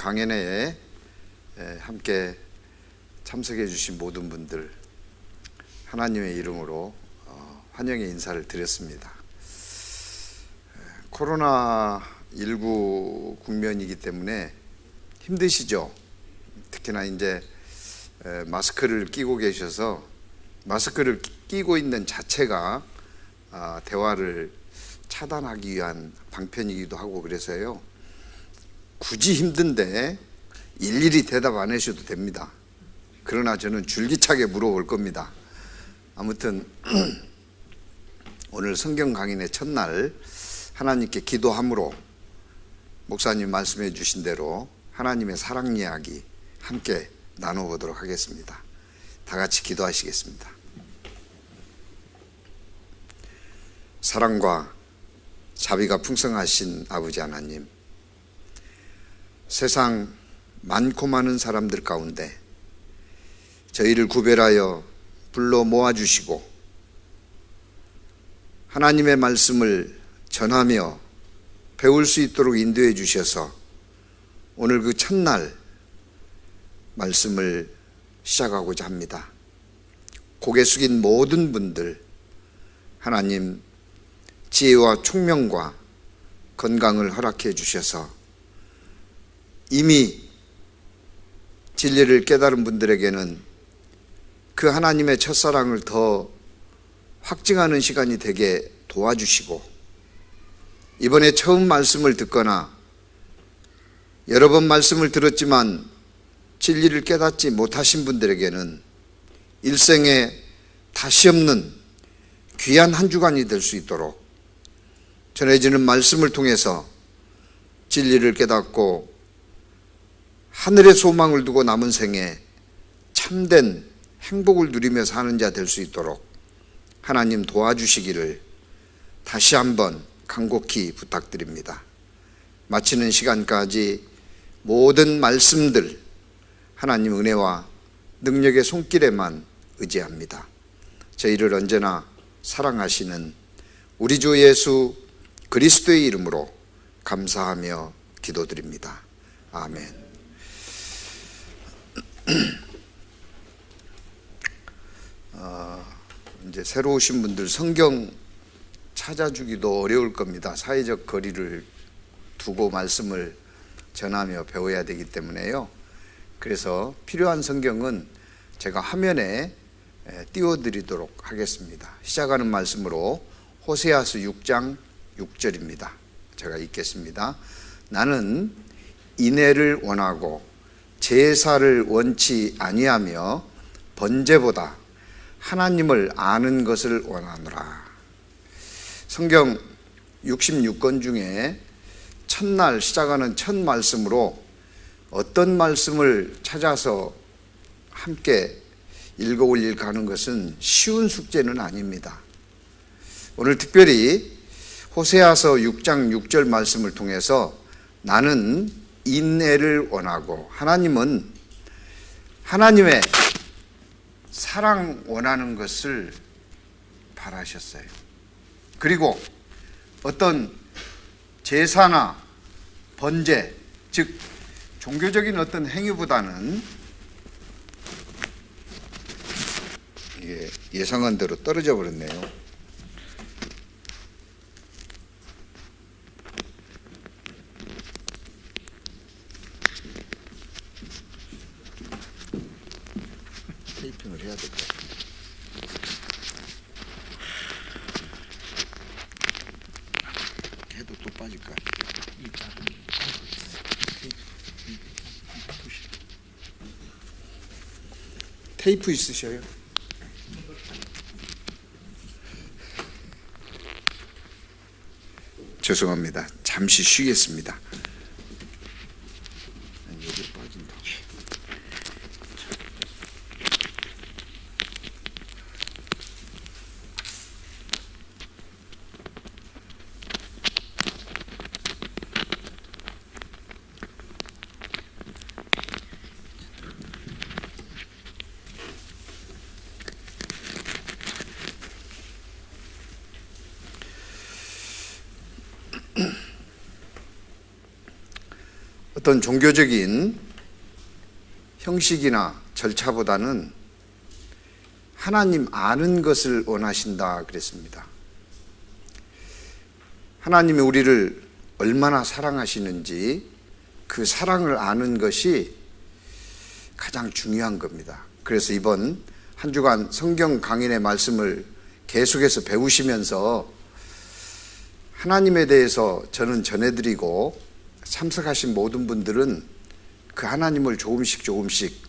강연회에 함께 참석해 주신 모든 분들 하나님의 이름으로 환영의 인사를 드렸습니다. 코로나19 국면이기 때문에 힘드시죠? 특히나 이제 마스크를 끼고 계셔서 마스크를 끼고 있는 자체가 대화를 차단하기 위한 방편이기도 하고 그래서요, 굳이 힘든데 일일이 대답 안 하셔도 됩니다. 그러나 저는 줄기차게 물어볼 겁니다. 아무튼 오늘 성경 강인의 첫날 하나님께 기도함으로 목사님 말씀해 주신 대로 하나님의 사랑 이야기 함께 나눠보도록 하겠습니다. 다 같이 기도하시겠습니다. 사랑과 자비가 풍성하신 아버지 하나님, 세상 많고 많은 사람들 가운데 저희를 구별하여 불러 모아주시고 하나님의 말씀을 전하며 배울 수 있도록 인도해 주셔서 오늘 그 첫날 말씀을 시작하고자 합니다. 고개 숙인 모든 분들 하나님 지혜와 총명과 건강을 허락해 주셔서 이미 진리를 깨달은 분들에게는 그 하나님의 첫사랑을 더 확증하는 시간이 되게 도와주시고, 이번에 처음 말씀을 듣거나 여러 번 말씀을 들었지만 진리를 깨닫지 못하신 분들에게는 일생에 다시 없는 귀한 한 주간이 될 수 있도록 전해지는 말씀을 통해서 진리를 깨닫고 하늘의 소망을 두고 남은 생에 참된 행복을 누리며 사는 자 될 수 있도록 하나님 도와주시기를 다시 한번 간곡히 부탁드립니다. 마치는 시간까지 모든 말씀들 하나님 은혜와 능력의 손길에만 의지합니다. 저희를 언제나 사랑하시는 우리 주 예수 그리스도의 이름으로 감사하며 기도드립니다. 아멘. 이제 새로 오신 분들 성경 찾아주기도 어려울 겁니다. 사회적 거리를 두고 말씀을 전하며 배워야 되기 때문에요. 그래서 필요한 성경은 제가 화면에 띄워드리도록 하겠습니다. 시작하는 말씀으로 호세아서 6장 6절입니다. 제가 읽겠습니다. 나는 인애를 원하고 제사를 원치 아니하며 번제보다 하나님을 아는 것을 원하노라. 성경 66권 중에 첫날 시작하는 첫 말씀으로 어떤 말씀을 찾아서 함께 읽어올릴까 하는 것은 쉬운 숙제는 아닙니다. 오늘 특별히 호세아서 6장 6절 말씀을 통해서 나는 인애를 원하고, 하나님은 하나님의 사랑 원하는 것을 바라셨어요. 그리고 어떤 제사나 번제, 즉 종교적인 어떤 행위보다는 이게 예상한 대로 떨어져 버렸네요. 테이핑을 해야 될 것 같아요. 해도 또 빠질 것 같아요. 테이프 있으셔요? 죄송합니다. 잠시 쉬겠습니다. 여기 빠진다. 어떤 종교적인 형식이나 절차보다는 하나님 아는 것을 원하신다 그랬습니다. 하나님이 우리를 얼마나 사랑하시는지 그 사랑을 아는 것이 가장 중요한 겁니다. 그래서 이번 한 주간 성경 강인의 말씀을 계속해서 배우시면서 하나님에 대해서 저는 전해드리고 참석하신 모든 분들은 그 하나님을 조금씩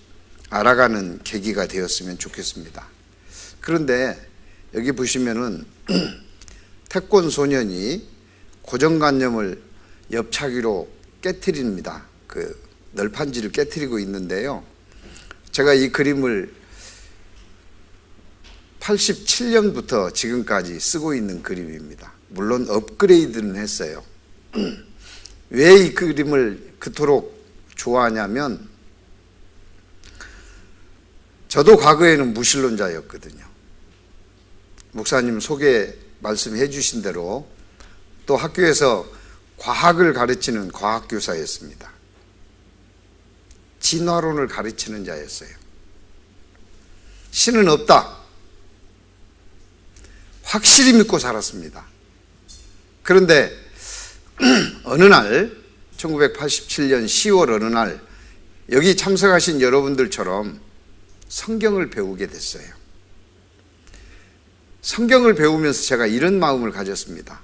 알아가는 계기가 되었으면 좋겠습니다. 그런데 여기 보시면은 태권 소년이 고정관념을 옆차기로 깨트립니다. 그 널판지를 깨트리고 있는데요. 제가 이 그림을 87년부터 지금까지 쓰고 있는 그림입니다. 물론 업그레이드는 했어요. 왜 이 그림을 그토록 좋아하냐면 저도 과거에는 무신론자였거든요. 목사님 소개 말씀해 주신 대로 또 학교에서 과학을 가르치는 과학교사였습니다. 진화론을 가르치는 자였어요. 신은 없다. 확실히 믿고 살았습니다. 그런데 어느 날 1987년 10월 어느 날 여기 참석하신 여러분들처럼 성경을 배우게 됐어요. 성경을 배우면서 제가 이런 마음을 가졌습니다.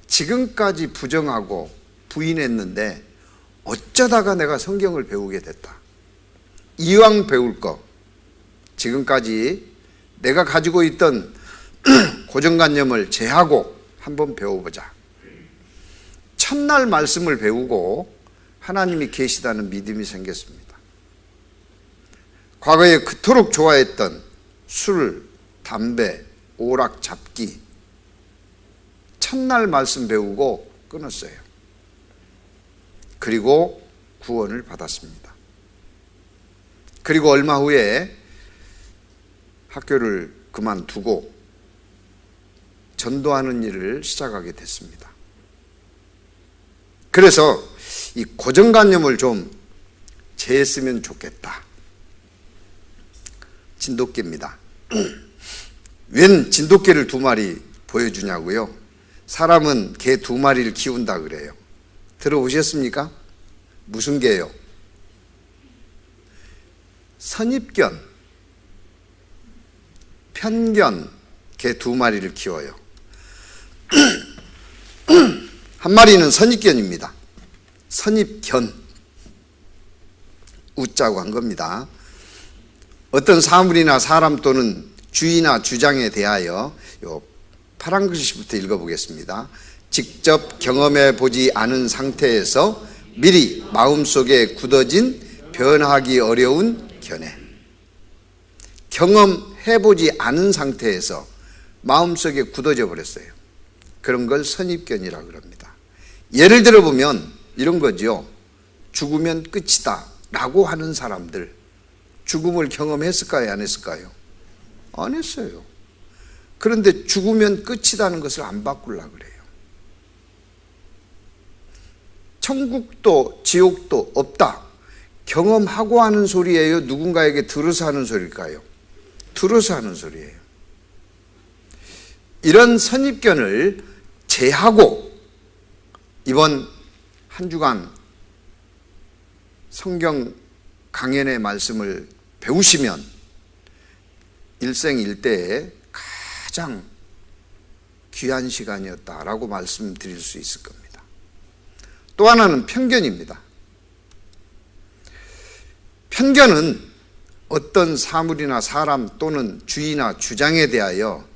지금까지 부정하고 부인했는데 어쩌다가 내가 성경을 배우게 됐다. 이왕 배울 거 지금까지 내가 가지고 있던 고정관념을 제하고 한번 배워보자. 첫날 말씀을 배우고 하나님이 계시다는 믿음이 생겼습니다. 과거에 그토록 좋아했던 술, 담배, 오락, 잡기 첫날 말씀 배우고 끊었어요. 그리고 구원을 받았습니다. 그리고 얼마 후에 학교를 그만두고 전도하는 일을 시작하게 됐습니다. 그래서 이 고정관념을 좀 제했으면 좋겠다. 진돗개입니다. 웬 진돗개를 2마리 보여주냐고요? 사람은 개 2마리를 키운다 그래요. 들어보셨습니까? 무슨 개요? 선입견, 편견, 개 2마리를 키워요. 한 마리는 선입견입니다. 선입견, 우자고 한 겁니다. 어떤 사물이나 사람 또는 주의나 주장에 대하여 요 파란 글씨부터 읽어보겠습니다. 직접 경험해 보지 않은 상태에서 미리 마음속에 굳어진 변하기 어려운 견해. 경험해 보지 않은 상태에서 마음속에 굳어져 버렸어요. 그런 걸 선입견이라고 그럽니다. 예를 들어보면 이런 거죠. 죽으면 끝이다 라고 하는 사람들, 죽음을 경험했을까요? 안 했을까요? 안 했어요. 그런데 죽으면 끝이라는 것을 안 바꾸려고 그래요. 천국도 지옥도 없다. 경험하고 하는 소리예요? 누군가에게 들어서 하는 소리일까요? 들어서 하는 소리예요. 이런 선입견을 제하고 이번 한 주간 성경 강연의 말씀을 배우시면 일생일대에 가장 귀한 시간이었다라고 말씀드릴 수 있을 겁니다. 또 하나는 편견입니다. 편견은 어떤 사물이나 사람 또는 주의나 주장에 대하여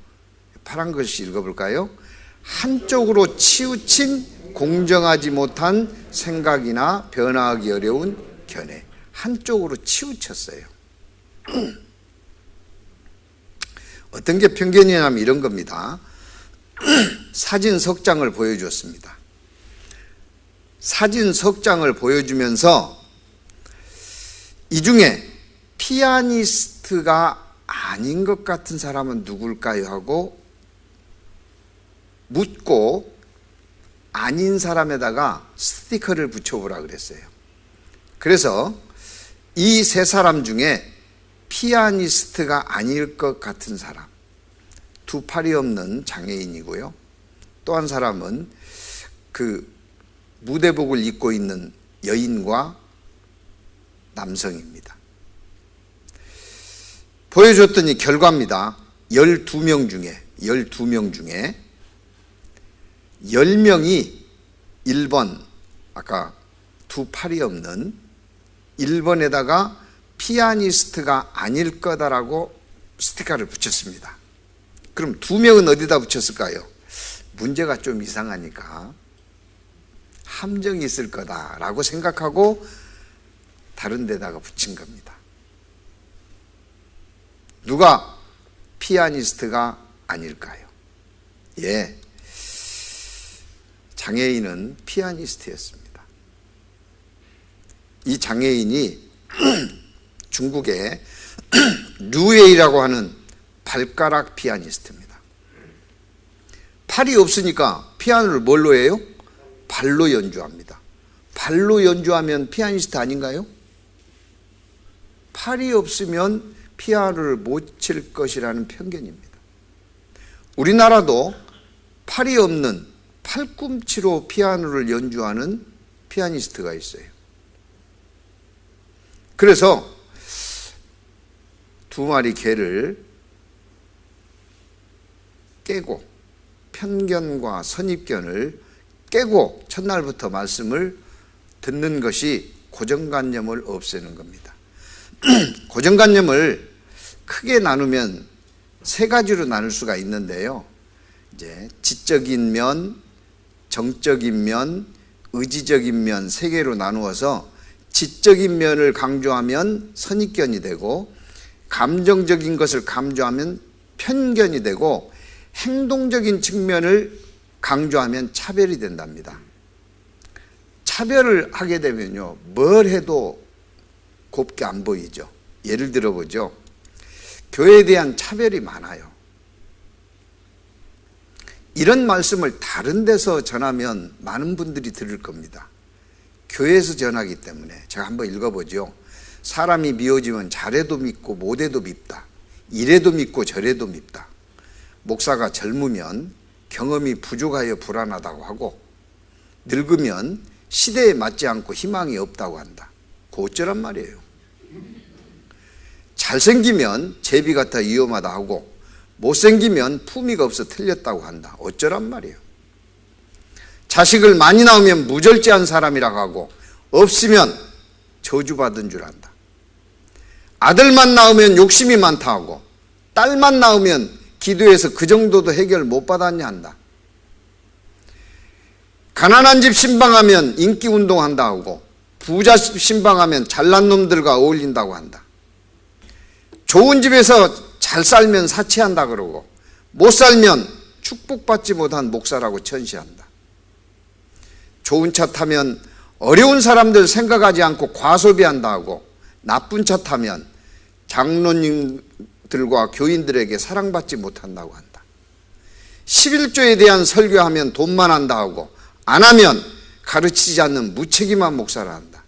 파란 글씨 읽어볼까요? 한쪽으로 치우친 공정하지 못한 생각이나 변화하기 어려운 견해. 한쪽으로 치우쳤어요. 어떤 게 편견이냐면 이런 겁니다. 사진 석 장을 보여주었습니다. 사진 석 장을 보여주면서 이 중에 피아니스트가 아닌 것 같은 사람은 누굴까요? 하고 묻고 아닌 사람에다가 스티커를 붙여보라 그랬어요. 그래서 이 세 사람 중에 피아니스트가 아닐 것 같은 사람, 두 팔이 없는 장애인이고요. 또 한 사람은 그 무대복을 입고 있는 여인과 남성입니다. 보여줬더니 결과입니다. 12명 중에 10명이 1번, 아까 두 팔이 없는 1번에다가 피아니스트가 아닐 거다라고 스티커를 붙였습니다. 그럼 2명은 어디다 붙였을까요? 문제가 좀 이상하니까 함정이 있을 거다라고 생각하고 다른 데다가 붙인 겁니다. 누가 피아니스트가 아닐까요? 예, 장애인은 피아니스트였습니다. 이 장애인이 중국의 류웨이라고 하는 발가락 피아니스트입니다. 팔이 없으니까 피아노를 뭘로 해요? 발로 연주합니다. 발로 연주하면 피아니스트 아닌가요? 팔이 없으면 피아노를 못 칠 것이라는 편견입니다. 우리나라도 팔이 없는 팔꿈치로 피아노를 연주하는 피아니스트가 있어요. 그래서 두 마리 개를 깨고 편견과 선입견을 깨고 첫날부터 말씀을 듣는 것이 고정관념을 없애는 겁니다. 고정관념을 크게 나누면 세 가지로 나눌 수가 있는데요. 이제 지적인 면, 정적인 면, 의지적인 면 세 개로 나누어서 지적인 면을 강조하면 선입견이 되고, 감정적인 것을 강조하면 편견이 되고, 행동적인 측면을 강조하면 차별이 된답니다. 차별을 하게 되면요, 뭘 해도 곱게 안 보이죠. 예를 들어보죠. 교회에 대한 차별이 많아요. 이런 말씀을 다른 데서 전하면 많은 분들이 들을 겁니다. 교회에서 전하기 때문에. 제가 한번 읽어보죠. 사람이 미워지면 잘해도 밉고 못해도 밉다. 이래도 밉고 저래도 밉다. 목사가 젊으면 경험이 부족하여 불안하다고 하고, 늙으면 시대에 맞지 않고 희망이 없다고 한다. 그 어쩌란 말이에요. 잘생기면 제비 같아 위험하다 하고, 못생기면 품위가 없어 틀렸다고 한다. 어쩌란 말이에요. 자식을 많이 낳으면 무절제한 사람이라고 하고, 없으면 저주받은 줄 안다. 아들만 낳으면 욕심이 많다 하고, 딸만 낳으면 기도해서 그 정도도 해결 못 받았냐 한다. 가난한 집 신방하면 인기운동한다 하고, 부자 집 신방하면 잘난 놈들과 어울린다고 한다. 좋은 집에서 잘 살면 사치한다 그러고, 못 살면 축복받지 못한 목사라고 천시한다. 좋은 차 타면 어려운 사람들 생각하지 않고 과소비한다 하고, 나쁜 차 타면 장로님들과 교인들에게 사랑받지 못한다고 한다. 11조에 대한 설교하면 돈만 한다 하고, 안 하면 가르치지 않는 무책임한 목사라 한다.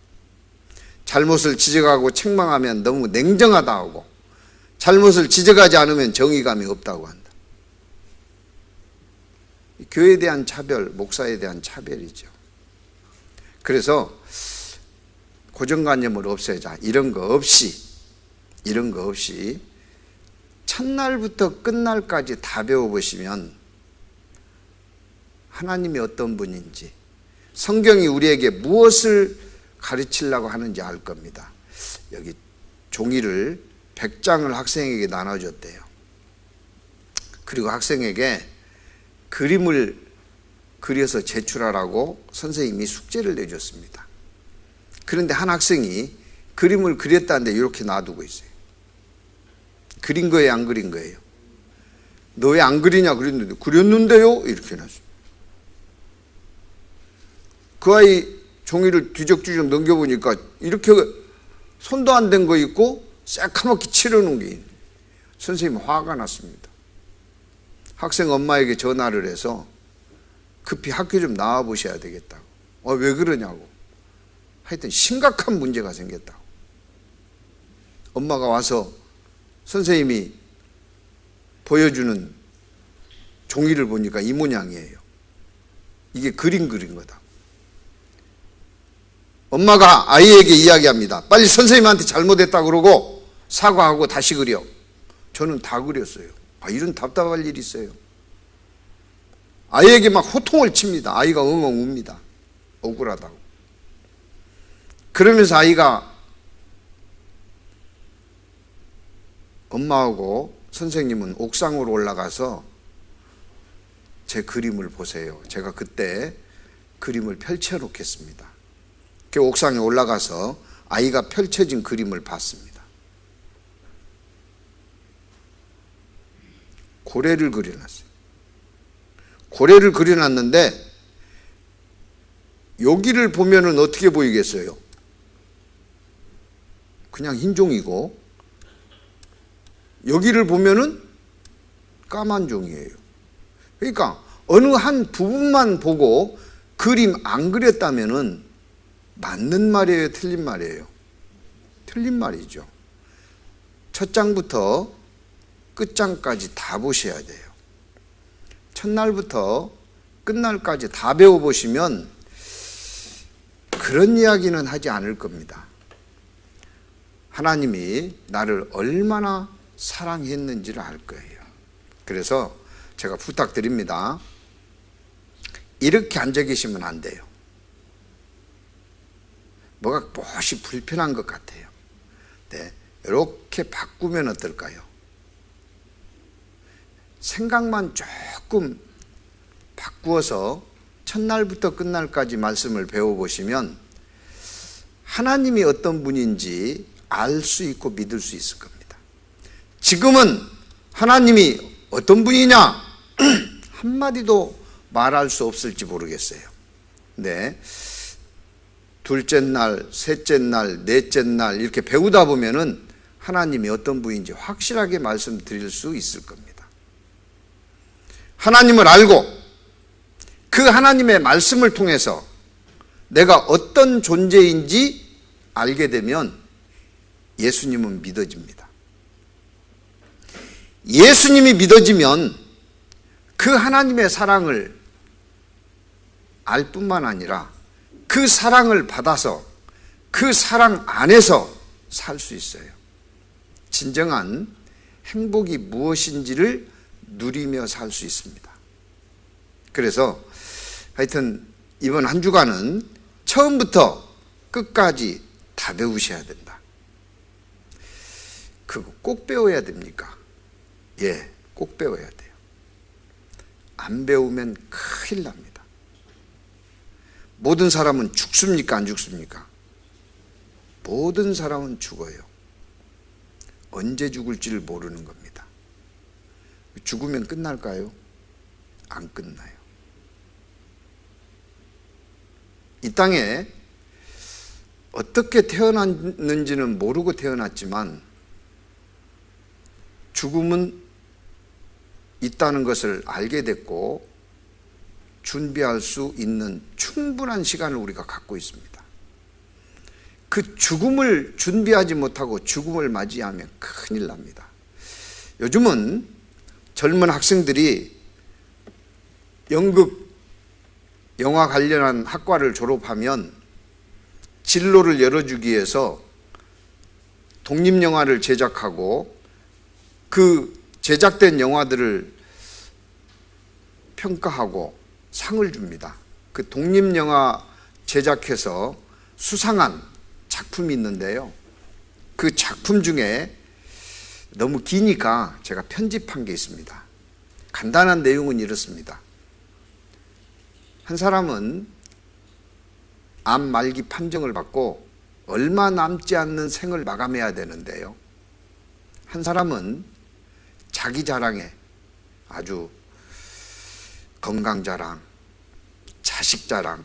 잘못을 지적하고 책망하면 너무 냉정하다 하고, 잘못을 지적하지 않으면 정의감이 없다고 한다. 교회에 대한 차별, 목사에 대한 차별이죠. 그래서 고정관념을 없애자. 이런 거 없이 첫날부터 끝날까지 다 배워보시면 하나님이 어떤 분인지, 성경이 우리에게 무엇을 가르치려고 하는지 알 겁니다. 여기 종이를 100장을 학생에게 나눠줬대요. 그리고 학생에게 그림을 그려서 제출하라고 선생님이 숙제를 내줬습니다. 그런데 한 학생이 그림을 그렸다는데 이렇게 놔두고 있어요. 그린 거예요, 안 그린 거예요? 너 왜 안 그리냐 그랬는데, 그렸는데요? 이렇게 해놨어요. 그 아이 종이를 뒤적뒤적 넘겨보니까 이렇게 손도 안 댄 거 있고 새카맣게 칠해놓은 게 있는. 선생님 화가 났습니다. 학생 엄마에게 전화를 해서 급히 학교 좀 나와 보셔야 되겠다고. 왜 그러냐고. 하여튼 심각한 문제가 생겼다고. 엄마가 와서 선생님이 보여주는 종이를 보니까 이 모양이에요. 이게 그린 거다. 엄마가 아이에게 이야기합니다. 빨리 선생님한테 잘못했다 그러고 사과하고 다시 그려. 저는 다 그렸어요. 이런 답답할 일이 있어요. 아이에게 막 호통을 칩니다. 아이가 엉엉 웁니다. 억울하다고. 그러면서 아이가 엄마하고 선생님은 옥상으로 올라가서 제 그림을 보세요. 제가 그때 그림을 펼쳐 놓겠습니다. 그 옥상에 올라가서 아이가 펼쳐진 그림을 봤습니다. 고래를 그려놨어요. 고래를 그려놨는데 여기를 보면은 어떻게 보이겠어요? 그냥 흰 종이고 여기를 보면은 까만 종이에요. 그러니까 어느 한 부분만 보고 그림 안 그렸다면은 맞는 말이에요, 틀린 말이에요? 틀린 말이죠. 첫 장부터 끝장까지 다 보셔야 돼요. 첫날부터 끝날까지 다 배워보시면 그런 이야기는 하지 않을 겁니다. 하나님이 나를 얼마나 사랑했는지를 알 거예요. 그래서 제가 부탁드립니다. 이렇게 앉아 계시면 안 돼요. 뭐가 무엇이 불편한 것 같아요. 네, 이렇게 바꾸면 어떨까요? 생각만 조금 바꾸어서 첫날부터 끝날까지 말씀을 배워보시면 하나님이 어떤 분인지 알 수 있고 믿을 수 있을 겁니다. 지금은 하나님이 어떤 분이냐? 한마디도 말할 수 없을지 모르겠어요. 네. 둘째 날, 셋째 날, 넷째 날 이렇게 배우다 보면은 하나님이 어떤 분인지 확실하게 말씀드릴 수 있을 겁니다. 하나님을 알고 그 하나님의 말씀을 통해서 내가 어떤 존재인지 알게 되면 예수님은 믿어집니다. 예수님이 믿어지면 그 하나님의 사랑을 알 뿐만 아니라 그 사랑을 받아서 그 사랑 안에서 살 수 있어요. 진정한 행복이 무엇인지를 누리며 살 수 있습니다. 그래서 하여튼 이번 한 주간은 처음부터 끝까지 다 배우셔야 된다. 그거 꼭 배워야 됩니까? 예, 꼭 배워야 돼요. 안 배우면 큰일 납니다. 모든 사람은 죽습니까? 안 죽습니까? 모든 사람은 죽어요. 언제 죽을지를 모르는 겁니다. 죽으면 끝날까요? 안 끝나요. 이 땅에 어떻게 태어났는지는 모르고 태어났지만 죽음은 있다는 것을 알게 됐고 준비할 수 있는 충분한 시간을 우리가 갖고 있습니다. 그 죽음을 준비하지 못하고 죽음을 맞이하면 큰일 납니다. 요즘은 젊은 학생들이 연극, 영화 관련한 학과를 졸업하면 진로를 열어주기 위해서 독립영화를 제작하고 그 제작된 영화들을 평가하고 상을 줍니다. 그 독립영화 제작해서 수상한 작품이 있는데요. 그 작품 중에 너무 기니까 제가 편집한 게 있습니다. 간단한 내용은 이렇습니다. 한 사람은 암 말기 판정을 받고 얼마 남지 않는 생을 마감해야 되는데요. 한 사람은 자기 자랑에 아주 건강 자랑, 자식 자랑,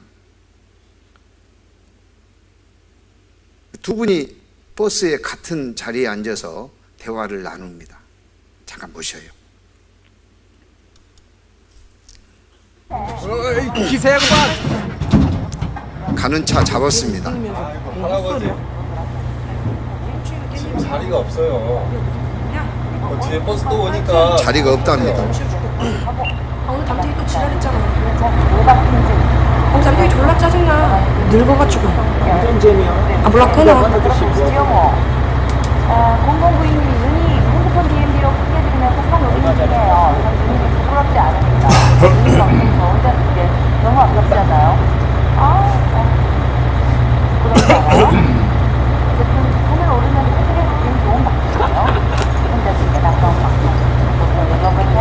두 분이 버스에 같은 자리에 앉아서 대화를 나눕니다. 잠깐 보셔요. 기세 양반! 가는 차 잡았습니다. 할아버지 지금 자리가 없어요. 뒤에 버스 또 오니까 자리가 없답니다. 오늘 담탱이 또 지랄했잖아. 오늘 담탱이 졸라 짜증나. 늙어가지고. 아 몰라 끊어. 공공부인님이 핸드폰 DMB로 크게드리면서 산 올리는 중이에요. 이런 분위기 부끄럽지 않습니다. 이 방송 저 혼자 듣기에 너무 아깝잖아요. 부끄럽지 않아요? 어쨌든 산을 오르면서 크게 듣기엔 좋은 방송이에요. 혼자 듣기에 나쁜 방송. 여러분께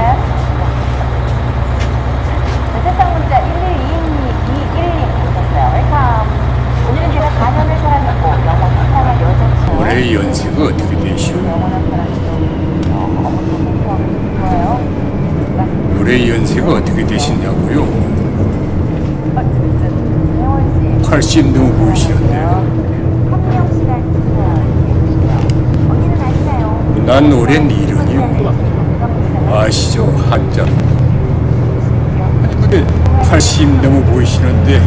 세상 문자 1122님 오셨어요. 웰컴. 오늘은 제가 4년을 사랑했고 영원 사랑한 여자 친구 올해 연세가 어떻게 되시오? 올해 연세가 어떻게 되시냐고요? 80 넘어 보이시는데요. 난 올해 이른이요. 아시죠? 한자. 아니 근데 80 넘어 보이시는데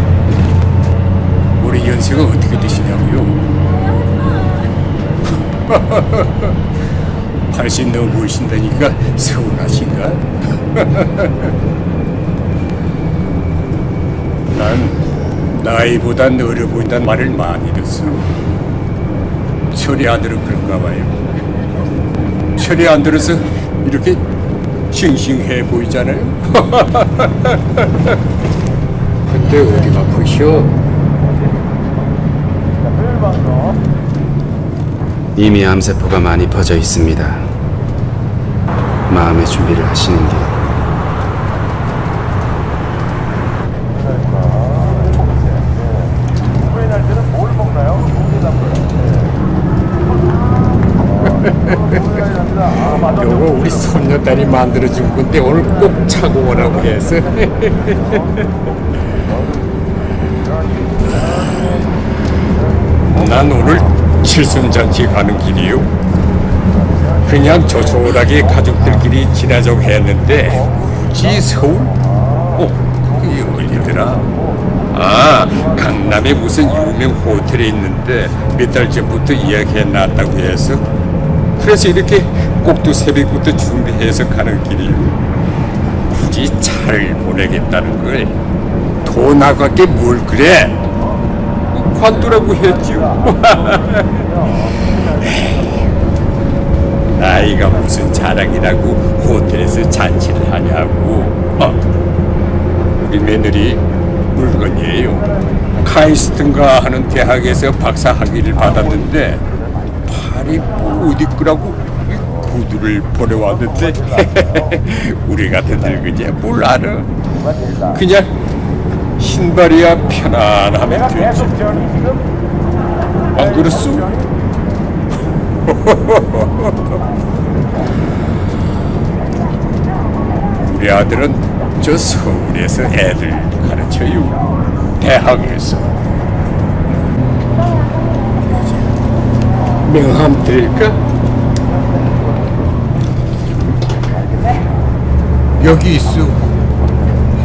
올해 연세가 어떻게 되시냐고요? 80 넘어 보이신다니까 서운하신가? 난 나이보단 어려 보인다는 말을 많이 듣어. 철이 안 들어 그런가 봐요. 철이 안 들어서 이렇게 싱싱해 보이잖아요. 근데 어디가 아프셔? 이미 암세포가 많이 퍼져 있습니다. 마음의 준비를 하시는 게 요거 우리 손녀딸이 만들어준 건데 오늘 꼭 차고 오라고 해서. 난 오늘 칠순잔치 가는 길이요. 그냥 조촐하게 가족들끼리 지나자고 했는데 굳이 서울? 그게 어디더라? 아, 강남에 무슨 유명 호텔에 있는데 몇 달 전부터 예약해놨다고 해서 그래서 이렇게 꼭두 새벽부터 준비해서 가는 길이요. 굳이 차를 보내겠다는 걸 돈 아깝게 뭘 그래? 관두라고 했죠. 나이가 무슨 자랑이라고 호텔에서 잔치를 하냐고. 우리 며느리 물건이에요. 카이스트인가 하는 대학에서 박사 학위를 받았는데 팔이 뭐 어디 거라고 구두를 보내왔는데 우리 같은 늙은이야 뭘 알아. 그냥 신발이야 편안하면 되지. 안 그렇소? 우리 아들은 저 서울에서 애들 가르쳐요. 대학에서. 명함 드릴까? 여기 있어.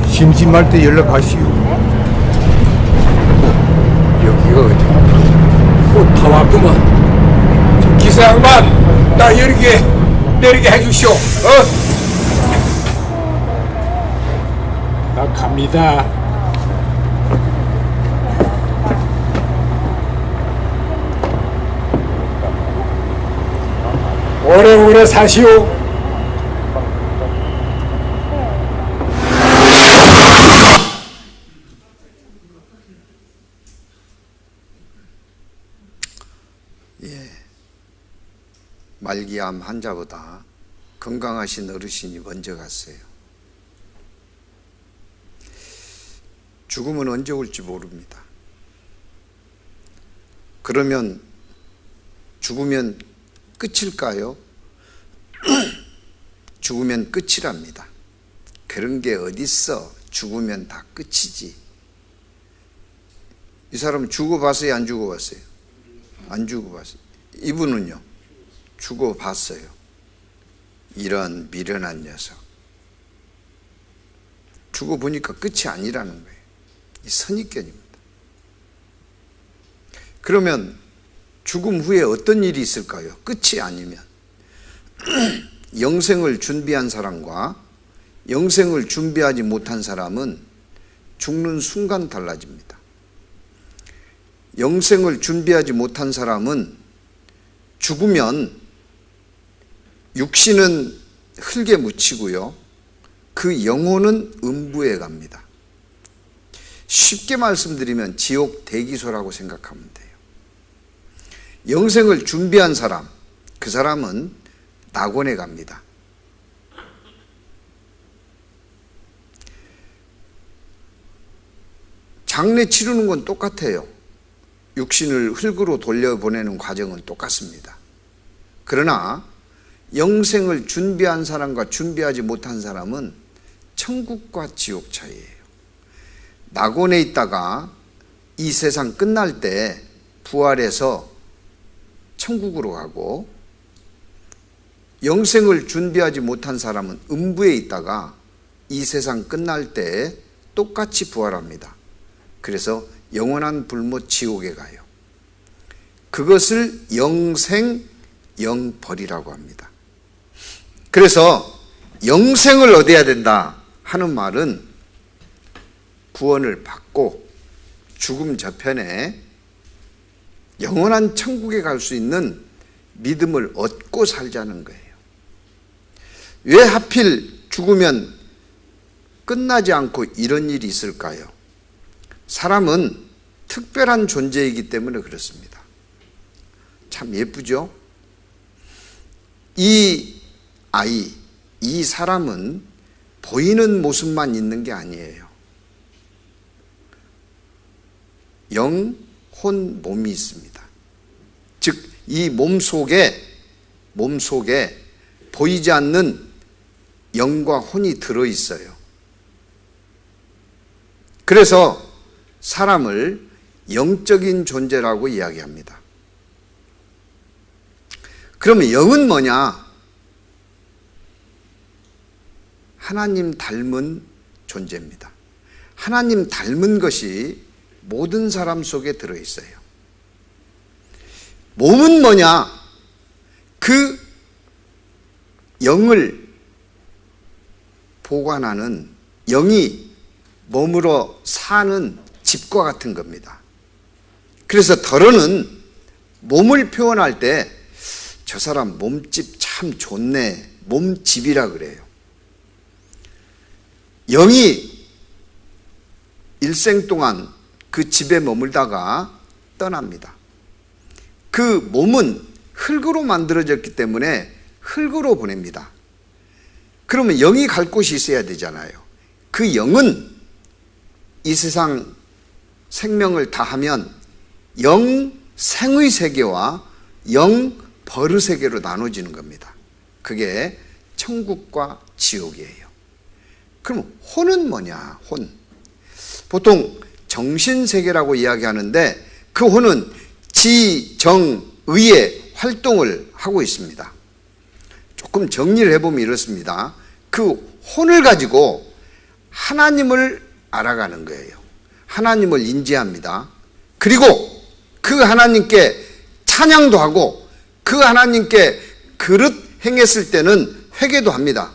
심심할 때 연락하시오. 여기가 어디야? 다 왔구만. 기사 양반, 나 내리게 해주시오. 나 갑니다. 오래오래 사시오. 말기암 환자보다 건강하신 어르신이 먼저 갔어요. 죽음은 언제 올지 모릅니다. 그러면 죽으면 끝일까요? 죽으면 끝이랍니다. 그런 게 어딨어. 죽으면 다 끝이지. 이 사람은 죽어봤어요? 안 죽어봤어요? 안 죽어봤어요. 이분은요? 죽어봤어요. 이런 미련한 녀석. 죽어보니까 끝이 아니라는 거예요. 이 선입견입니다. 그러면 죽음 후에 어떤 일이 있을까요? 끝이 아니면 영생을 준비한 사람과 영생을 준비하지 못한 사람은 죽는 순간 달라집니다. 영생을 준비하지 못한 사람은 죽으면 육신은 흙에 묻히고요, 그 영혼은 음부에 갑니다. 쉽게 말씀드리면 지옥 대기소라고 생각하면 돼요. 영생을 준비한 사람, 그 사람은 낙원에 갑니다. 장례 치르는 건 똑같아요. 육신을 흙으로 돌려보내는 과정은 똑같습니다. 그러나 영생을 준비한 사람과 준비하지 못한 사람은 천국과 지옥 차이예요. 낙원에 있다가 이 세상 끝날 때 부활해서 천국으로 가고, 영생을 준비하지 못한 사람은 음부에 있다가 이 세상 끝날 때 똑같이 부활합니다. 그래서 영원한 불못 지옥에 가요. 그것을 영생, 영벌이라고 합니다. 그래서 영생을 얻어야 된다 하는 말은 구원을 받고 죽음 저편에 영원한 천국에 갈 수 있는 믿음을 얻고 살자는 거예요. 왜 하필 죽으면 끝나지 않고 이런 일이 있을까요? 사람은 특별한 존재이기 때문에 그렇습니다. 참 예쁘죠? 이 아이, 이 사람은 보이는 모습만 있는 게 아니에요. 영, 혼, 몸이 있습니다. 즉, 이 몸 속에 보이지 않는 영과 혼이 들어있어요. 그래서 사람을 영적인 존재라고 이야기합니다. 그러면 영은 뭐냐? 하나님 닮은 존재입니다. 하나님 닮은 것이 모든 사람 속에 들어있어요. 몸은 뭐냐? 그 영을 보관하는, 영이 머물어 사는 집과 같은 겁니다. 그래서 더러는 몸을 표현할 때 저 사람 몸집 참 좋네, 몸집이라 그래요. 영이 일생 동안 그 집에 머물다가 떠납니다. 그 몸은 흙으로 만들어졌기 때문에 흙으로 보냅니다. 그러면 영이 갈 곳이 있어야 되잖아요. 그 영은 이 세상 생명을 다하면 영생의 세계와 영벌의 세계로 나눠지는 겁니다. 그게 천국과 지옥이에요. 그럼 혼은 뭐냐? 혼. 보통 정신세계라고 이야기하는데 그 혼은 지정의의 활동을 하고 있습니다. 조금 정리를 해보면 이렇습니다. 그 혼을 가지고 하나님을 알아가는 거예요. 하나님을 인지합니다. 그리고 그 하나님께 찬양도 하고 그 하나님께 그릇 행했을 때는 회개도 합니다.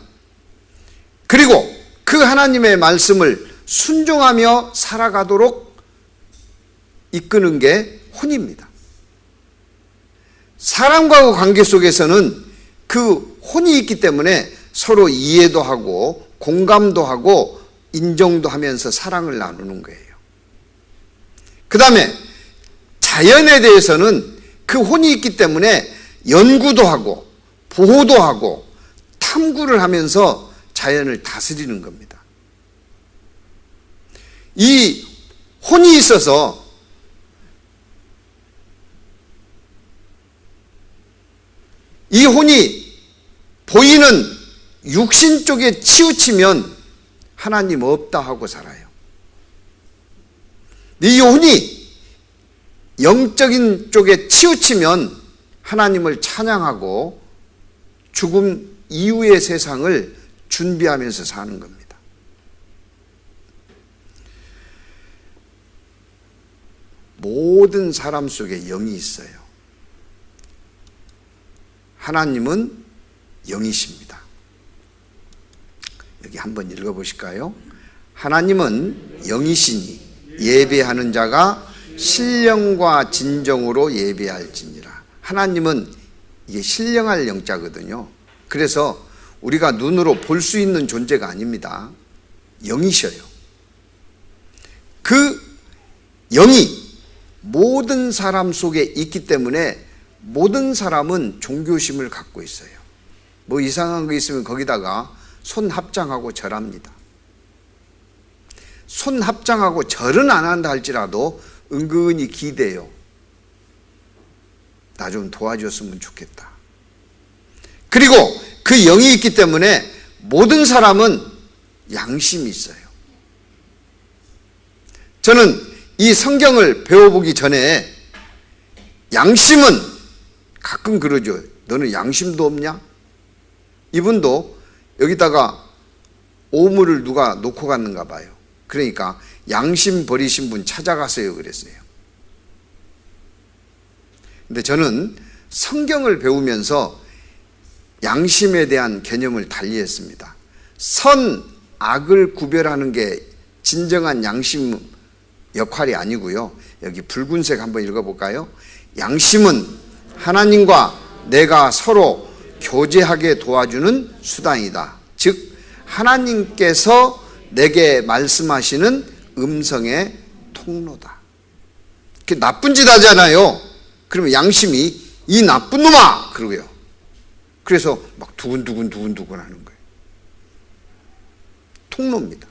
그리고 그 하나님의 말씀을 순종하며 살아가도록 이끄는 게 혼입니다. 사람과의 관계 속에서는 그 혼이 있기 때문에 서로 이해도 하고 공감도 하고 인정도 하면서 사랑을 나누는 거예요. 그 다음에 자연에 대해서는 그 혼이 있기 때문에 연구도 하고 보호도 하고 탐구를 하면서 자연을 다스리는 겁니다. 이 혼이 있어서 이 혼이 보이는 육신 쪽에 치우치면 하나님 없다 하고 살아요. 이 혼이 영적인 쪽에 치우치면 하나님을 찬양하고 죽음 이후의 세상을 준비하면서 사는 겁니다. 모든 사람 속에 영이 있어요. 하나님은 영이십니다. 여기 한번 읽어보실까요? 하나님은 영이시니 예배하는 자가 신령과 진정으로 예배할지니라. 하나님은 이게 신령할 영자거든요. 그래서 우리가 눈으로 볼 수 있는 존재가 아닙니다. 영이셔요. 그 영이 모든 사람 속에 있기 때문에 모든 사람은 종교심을 갖고 있어요. 뭐 이상한 거 있으면 거기다가 손 합장하고 절합니다. 손 합장하고 절은 안 한다 할지라도 은근히 기대요. 나 좀 도와줬으면 좋겠다. 그리고 그 영이 있기 때문에 모든 사람은 양심이 있어요. 저는 이 성경을 배워보기 전에 양심은 가끔 그러죠. 너는 양심도 없냐? 이분도 여기다가 오물을 누가 놓고 갔는가 봐요. 그러니까 양심 버리신 분 찾아가세요 그랬어요. 근데 저는 성경을 배우면서 양심에 대한 개념을 달리했습니다. 선, 악을 구별하는 게 진정한 양심 역할이 아니고요. 여기 붉은색 한번 읽어볼까요? 양심은 하나님과 내가 서로 교제하게 도와주는 수단이다. 즉 하나님께서 내게 말씀하시는 음성의 통로다. 나쁜 짓 하잖아요. 그러면 양심이 이 나쁜 놈아! 그러고요. 그래서 막 두근두근 하는 거예요. 통로입니다.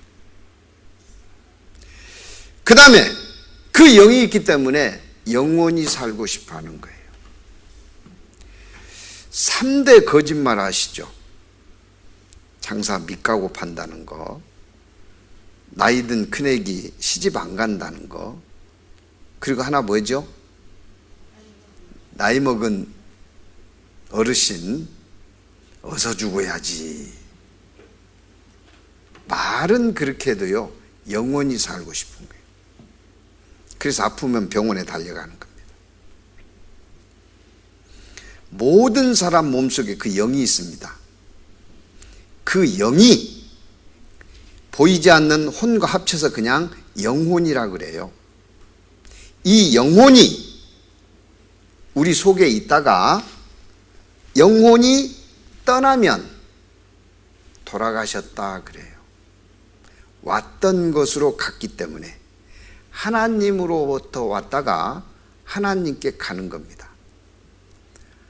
그 다음에 그 영이 있기 때문에 영원히 살고 싶어 하는 거예요. 3대 거짓말 아시죠? 장사 밑가고 판다는 거, 나이 든 큰애기 시집 안 간다는 거, 그리고 하나 뭐죠? 나이 먹은 어르신 어서 죽어야지. 말은 그렇게 해도요 영원히 살고 싶은 거예요. 그래서 아프면 병원에 달려가는 겁니다. 모든 사람 몸속에 그 영이 있습니다. 그 영이 보이지 않는 혼과 합쳐서 그냥 영혼이라 그래요. 이 영혼이 우리 속에 있다가 영혼이 떠나면 돌아가셨다 그래요. 왔던 것으로 갔기 때문에 하나님으로부터 왔다가 하나님께 가는 겁니다.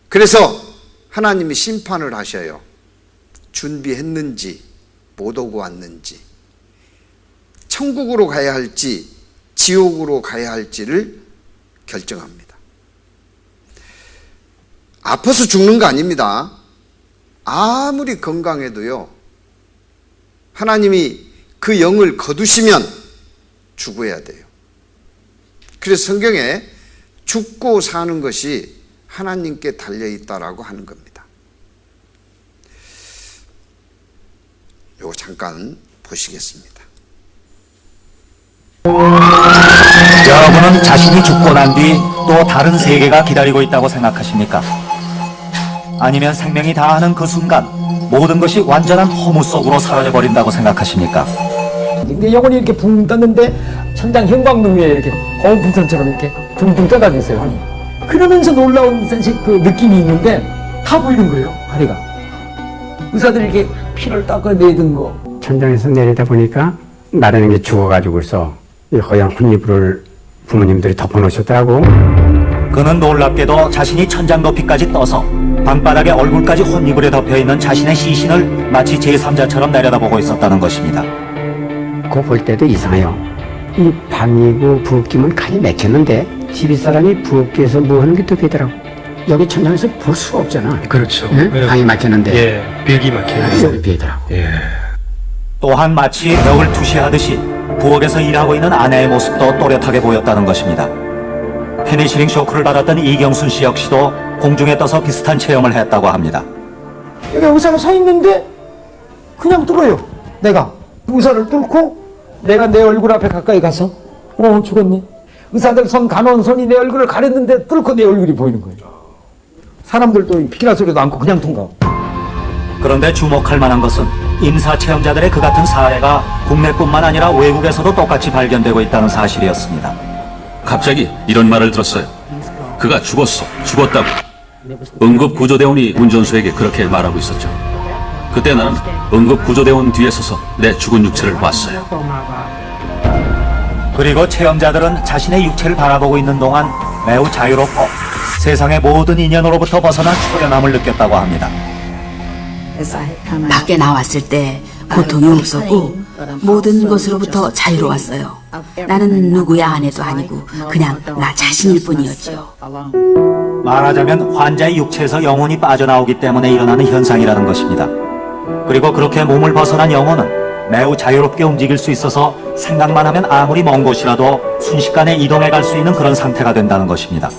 그래서 하나님이 심판을 하셔요. 준비했는지 못 오고 왔는지, 천국으로 가야 할지 지옥으로 가야 할지를 결정합니다. 아파서 죽는 거 아닙니다. 아무리 건강해도요 하나님이 그 영을 거두시면 죽어야 돼요. 그래서 성경에 죽고 사는 것이 하나님께 달려있다라고 하는 겁니다. 요거 잠깐 보시겠습니다. 여러분은 자신이 죽고 난 뒤 또 다른 세계가 기다리고 있다고 생각하십니까? 아니면 생명이 다하는 그 순간 모든 것이 완전한 허무 속으로 사라져버린다고 생각하십니까? 근데 영혼이 이렇게 붕 떴는데 천장 형광등 위에 이렇게 거울풍선처럼 이렇게 붕붕 떠다니고 있어요. 그러면서 놀라운 그 느낌이 있는데 다 보이는 거예요, 아래가. 의사들이 이렇게 피를 닦아내던 거. 천장에서 내리다 보니까 나라는 게 죽어가지고서 허연 혼이불을 부모님들이 덮어놓으셨더라고. 그는 놀랍게도 자신이 천장 높이까지 떠서 방바닥에 얼굴까지 혼이불에 덮여있는 자신의 시신을 마치 제3자처럼 내려다보고 있었다는 것입니다. 그거 볼 때도 이상해요. 이 밤이고 부엌이면 간이 막혔는데 집이사람이 부엌에서 뭐 하는 게 또 되더라고. 여기 천장에서 볼 수가 없잖아. 그렇죠. 예? 방이 막혔는데. 예, 벽이 막혀요. 여기 비더라고. 예. 또한 마치 벽을 투시하듯이 부엌에서 일하고 있는 아내의 모습도 또렷하게 보였다는 것입니다. 페니실링 쇼크를 받았던 이경순 씨 역시도 공중에 떠서 비슷한 체험을 했다고 합니다. 여기 의사가 서 있는데 그냥 뚫어요. 내가 의사를 뚫고 내가 내 얼굴 앞에 가까이 가서 죽었네. 의사들 손, 간호원 손이 내 얼굴을 가렸는데 뚫고 내 얼굴이 보이는 거예요. 사람들도 피나 소리도 않고 그냥 통과하고. 그런데 주목할 만한 것은 임사 체험자들의 그 같은 사례가 국내뿐만 아니라 외국에서도 똑같이 발견되고 있다는 사실이었습니다. 갑자기 이런 말을 들었어요. 그가 죽었다고. 응급구조대원이 운전수에게 그렇게 말하고 있었죠. 그때 나는 응급구조대원 뒤에 서서 내 죽은 육체를 봤어요. 그리고 체험자들은 자신의 육체를 바라보고 있는 동안 매우 자유롭고 세상의 모든 인연으로부터 벗어난 초연함을 느꼈다고 합니다. 밖에 나왔을 때 고통이 없었고 모든 것으로부터 자유로웠어요. 나는 누구의 아내도 아니고 그냥 나 자신일 뿐이었지요. 말하자면 환자의 육체에서 영혼이 빠져나오기 때문에 일어나는 현상이라는 것입니다. 그리고 그렇게 몸을 벗어난 영혼은 매우 자유롭게 움직일 수 있어서 생각만 하면 아무리 먼 곳이라도 순식간에 이동해 갈 수 있는 그런 상태가 된다는 것입니다.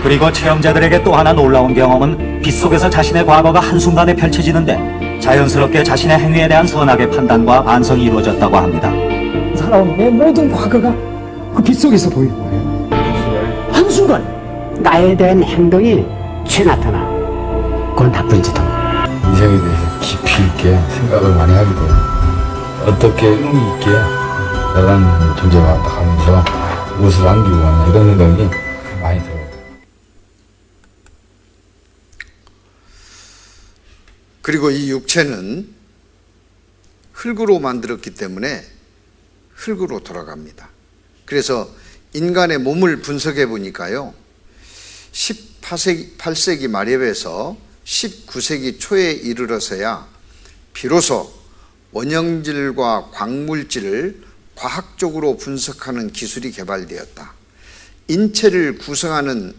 그리고 체험자들에게 또 하나 놀라운 경험은 빗속에서 자신의 과거가 한순간에 펼쳐지는데 자연스럽게 자신의 행위에 대한 선악의 판단과 반성이 이루어졌다고 합니다. 살아온 내 모든 과거가 그 빗속에서 보이는 거예요. 한순간. 나에 대한 행동이 죄 나타나. 그건 나쁜 짓 합니다. 인생에 대해서 깊이 있게 생각을 많이 하게 돼요. 어떻게 의미 있게 나라는 존재가 딱 하면서 무엇을 남기고 가냐 이런 생각이 많이 들어요. 그리고 이 육체는 흙으로 만들었기 때문에 흙으로 돌아갑니다. 그래서 인간의 몸을 분석해 보니까요, 18세기 말엽에서 19세기 초에 이르러서야 비로소 원형질과 광물질을 과학적으로 분석하는 기술이 개발되었다. 인체를 구성하는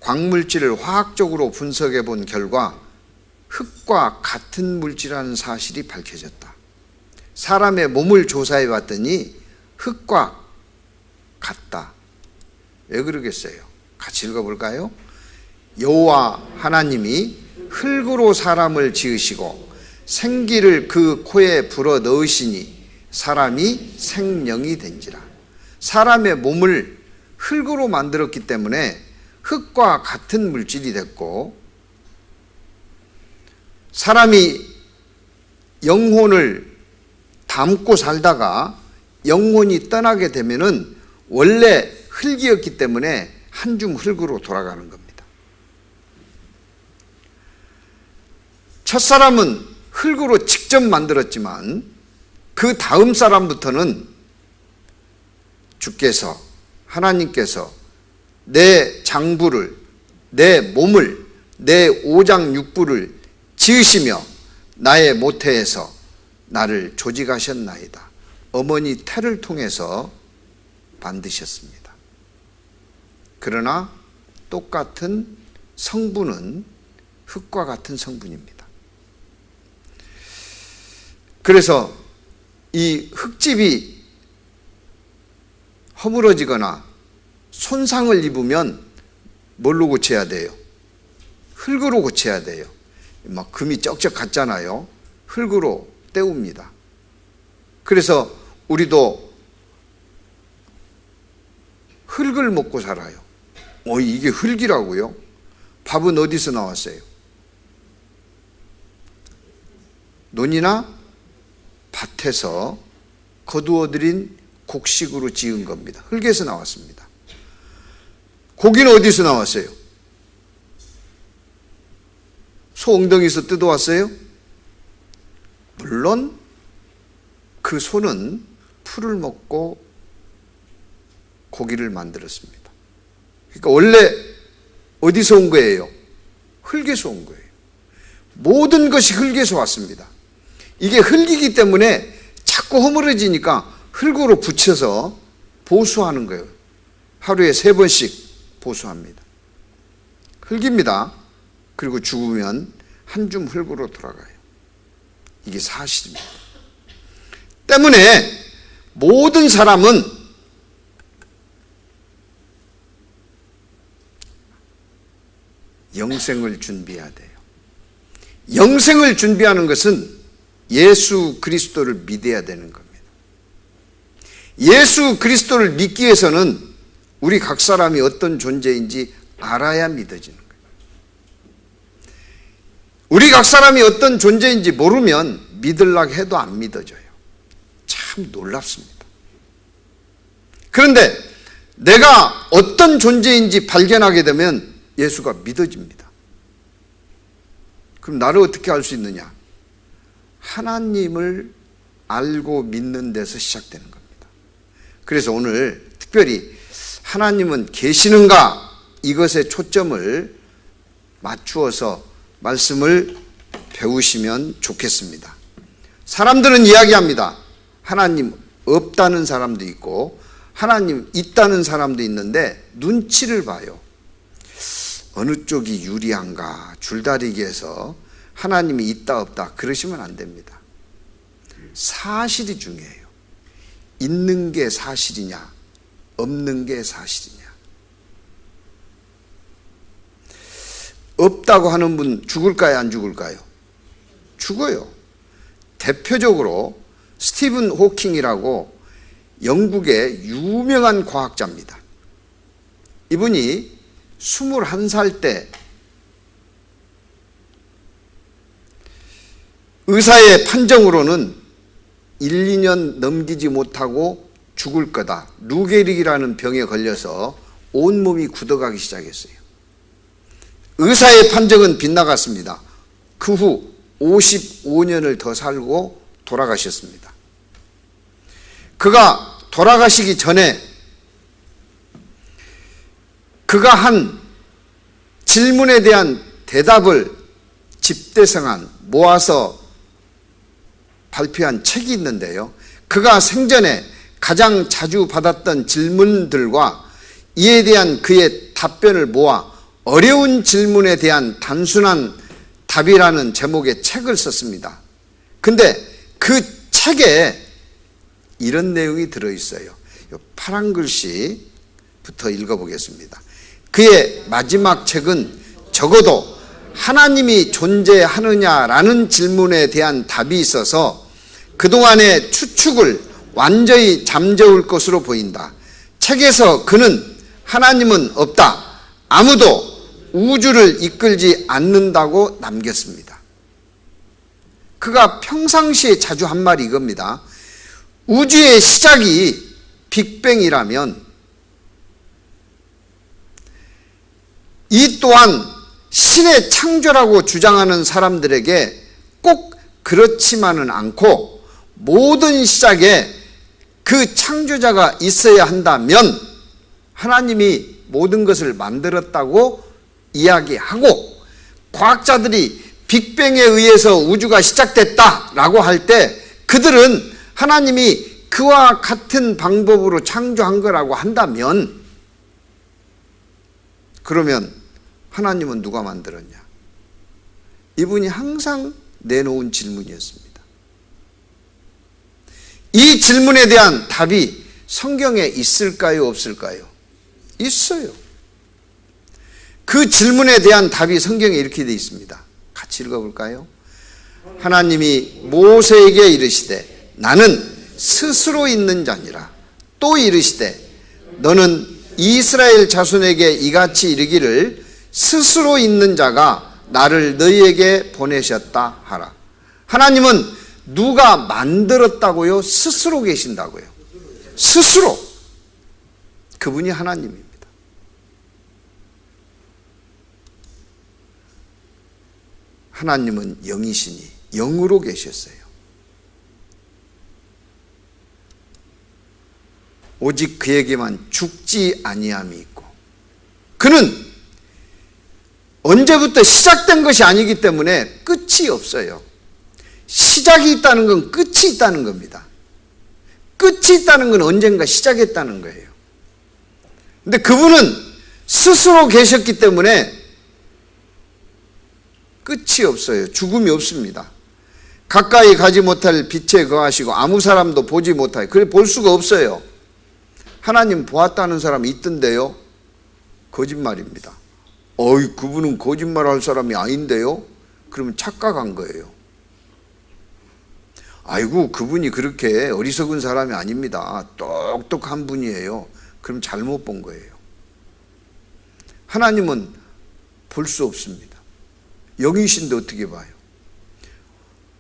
광물질을 화학적으로 분석해 본 결과 흙과 같은 물질이라는 사실이 밝혀졌다. 사람의 몸을 조사해 봤더니 흙과 같다. 왜 그러겠어요? 같이 읽어볼까요? 여호와 하나님이 흙으로 사람을 지으시고 생기를 그 코에 불어 넣으시니 사람이 생명이 된지라. 사람의 몸을 흙으로 만들었기 때문에 흙과 같은 물질이 됐고, 사람이 영혼을 담고 살다가 영혼이 떠나게 되면은 원래 흙이었기 때문에 한 줌 흙으로 돌아가는 겁니다. 첫사람은 흙으로 직접 만들었지만 그 다음 사람부터는 주께서, 하나님께서 내 장부를, 내 몸을, 내 오장육부를 지으시며 나의 모태에서 나를 조직하셨나이다. 어머니 태를 통해서 만드셨습니다. 그러나 똑같은 성분은 흙과 같은 성분입니다. 그래서 이 흙집이 허물어지거나 손상을 입으면 뭘로 고쳐야 돼요? 흙으로 고쳐야 돼요. 막 금이 쩍쩍 갔잖아요. 흙으로 때웁니다. 그래서 우리도 흙을 먹고 살아요. 이게 흙이라고요? 밥은 어디서 나왔어요? 논이나 밭에서 거두어들인 곡식으로 지은 겁니다. 흙에서 나왔습니다. 고기는 어디서 나왔어요? 소 엉덩이에서 뜯어왔어요? 물론 그 소는 풀을 먹고 고기를 만들었습니다. 그러니까 원래 어디서 온 거예요? 흙에서 온 거예요. 모든 것이 흙에서 왔습니다. 이게 흙이기 때문에 자꾸 허물어지니까 흙으로 붙여서 보수하는 거예요. 하루에 3번씩 보수합니다. 흙입니다. 그리고 죽으면 한 줌 흙으로 돌아가요. 이게 사실입니다. 때문에 모든 사람은 영생을 준비해야 돼요. 영생을 준비하는 것은 예수 그리스도를 믿어야 되는 겁니다. 예수 그리스도를 믿기 위해서는 우리 각 사람이 어떤 존재인지 알아야 믿어지는 거예요. 우리 각 사람이 어떤 존재인지 모르면 믿으려고 해도 안 믿어져요. 참 놀랍습니다. 그런데 내가 어떤 존재인지 발견하게 되면 예수가 믿어집니다. 그럼 나를 어떻게 알 수 있느냐? 하나님을 알고 믿는 데서 시작되는 겁니다. 그래서 오늘 특별히 하나님은 계시는가? 이것에 초점을 맞추어서 말씀을 배우시면 좋겠습니다. 사람들은 이야기합니다. 하나님 없다는 사람도 있고 하나님 있다는 사람도 있는데 눈치를 봐요. 어느 쪽이 유리한가 줄다리기해서 하나님이 있다 없다 그러시면 안 됩니다. 사실이 중요해요. 있는 게 사실이냐 없는 게 사실이냐. 없다고 하는 분 죽을까요 안 죽을까요? 죽어요. 대표적으로 스티븐 호킹이라고 영국의 유명한 과학자입니다. 이분이 21살 때 의사의 판정으로는 1, 2년 넘기지 못하고 죽을 거다. 루게릭이라는 병에 걸려서 온몸이 굳어가기 시작했어요. 의사의 판정은 빗나갔습니다. 그 후 55년을 더 살고 돌아가셨습니다. 그가 돌아가시기 전에 그가 한 질문에 대한 대답을 집대성한 모아서 발표한 책이 있는데요. 그가 생전에 가장 자주 받았던 질문들과 이에 대한 그의 답변을 모아 어려운 질문에 대한 단순한 답이라는 제목의 책을 썼습니다. 근데 그 책에 이런 내용이 들어있어요. 파란 글씨부터 읽어보겠습니다. 그의 마지막 책은 적어도 하나님이 존재하느냐라는 질문에 대한 답이 있어서 그동안의 추측을 완전히 잠재울 것으로 보인다. 책에서 그는 하나님은 없다. 아무도 우주를 이끌지 않는다고 남겼습니다. 그가 평상시에 자주 한 말이 이겁니다. 우주의 시작이 빅뱅이라면 이 또한 신의 창조라고 주장하는 사람들에게 꼭 그렇지만은 않고 모든 시작에 그 창조자가 있어야 한다면 하나님이 모든 것을 만들었다고 이야기하고 과학자들이 빅뱅에 의해서 우주가 시작됐다라고 할 때 그들은 하나님이 그와 같은 방법으로 창조한 거라고 한다면 그러면 하나님은 누가 만들었냐? 이분이 항상 내놓은 질문이었습니다. 이 질문에 대한 답이 성경에 있을까요? 없을까요? 있어요. 그 질문에 대한 답이 성경에 이렇게 되어 있습니다. 같이 읽어볼까요? 하나님이 모세에게 이르시되 나는 스스로 있는 자니라. 또 이르시되 너는 이스라엘 자손에게 이같이 이르기를 스스로 있는 자가 나를 너희에게 보내셨다 하라. 하나님은 누가 만들었다고요? 스스로 계신다고요. 스스로. 그분이 하나님입니다. 하나님은 영이시니 영으로 계셨어요. 오직 그에게만 죽지 아니함이 있고 그는 언제부터 시작된 것이 아니기 때문에 끝이 없어요. 시작이 있다는 건 끝이 있다는 겁니다. 끝이 있다는 건 언젠가 시작했다는 거예요. 근데 그분은 스스로 계셨기 때문에 끝이 없어요. 죽음이 없습니다. 가까이 가지 못할 빛에 거하시고 아무 사람도 보지 못하여 그래 볼 수가 없어요. 하나님 보았다는 사람이 있던데요. 거짓말입니다. 어이 그분은 거짓말할 사람이 아닌데요. 그러면 착각한 거예요. 아이고 그분이 그렇게 어리석은 사람이 아닙니다. 똑똑한 분이에요. 그럼 잘못 본 거예요. 하나님은 볼 수 없습니다. 영이신데 어떻게 봐요?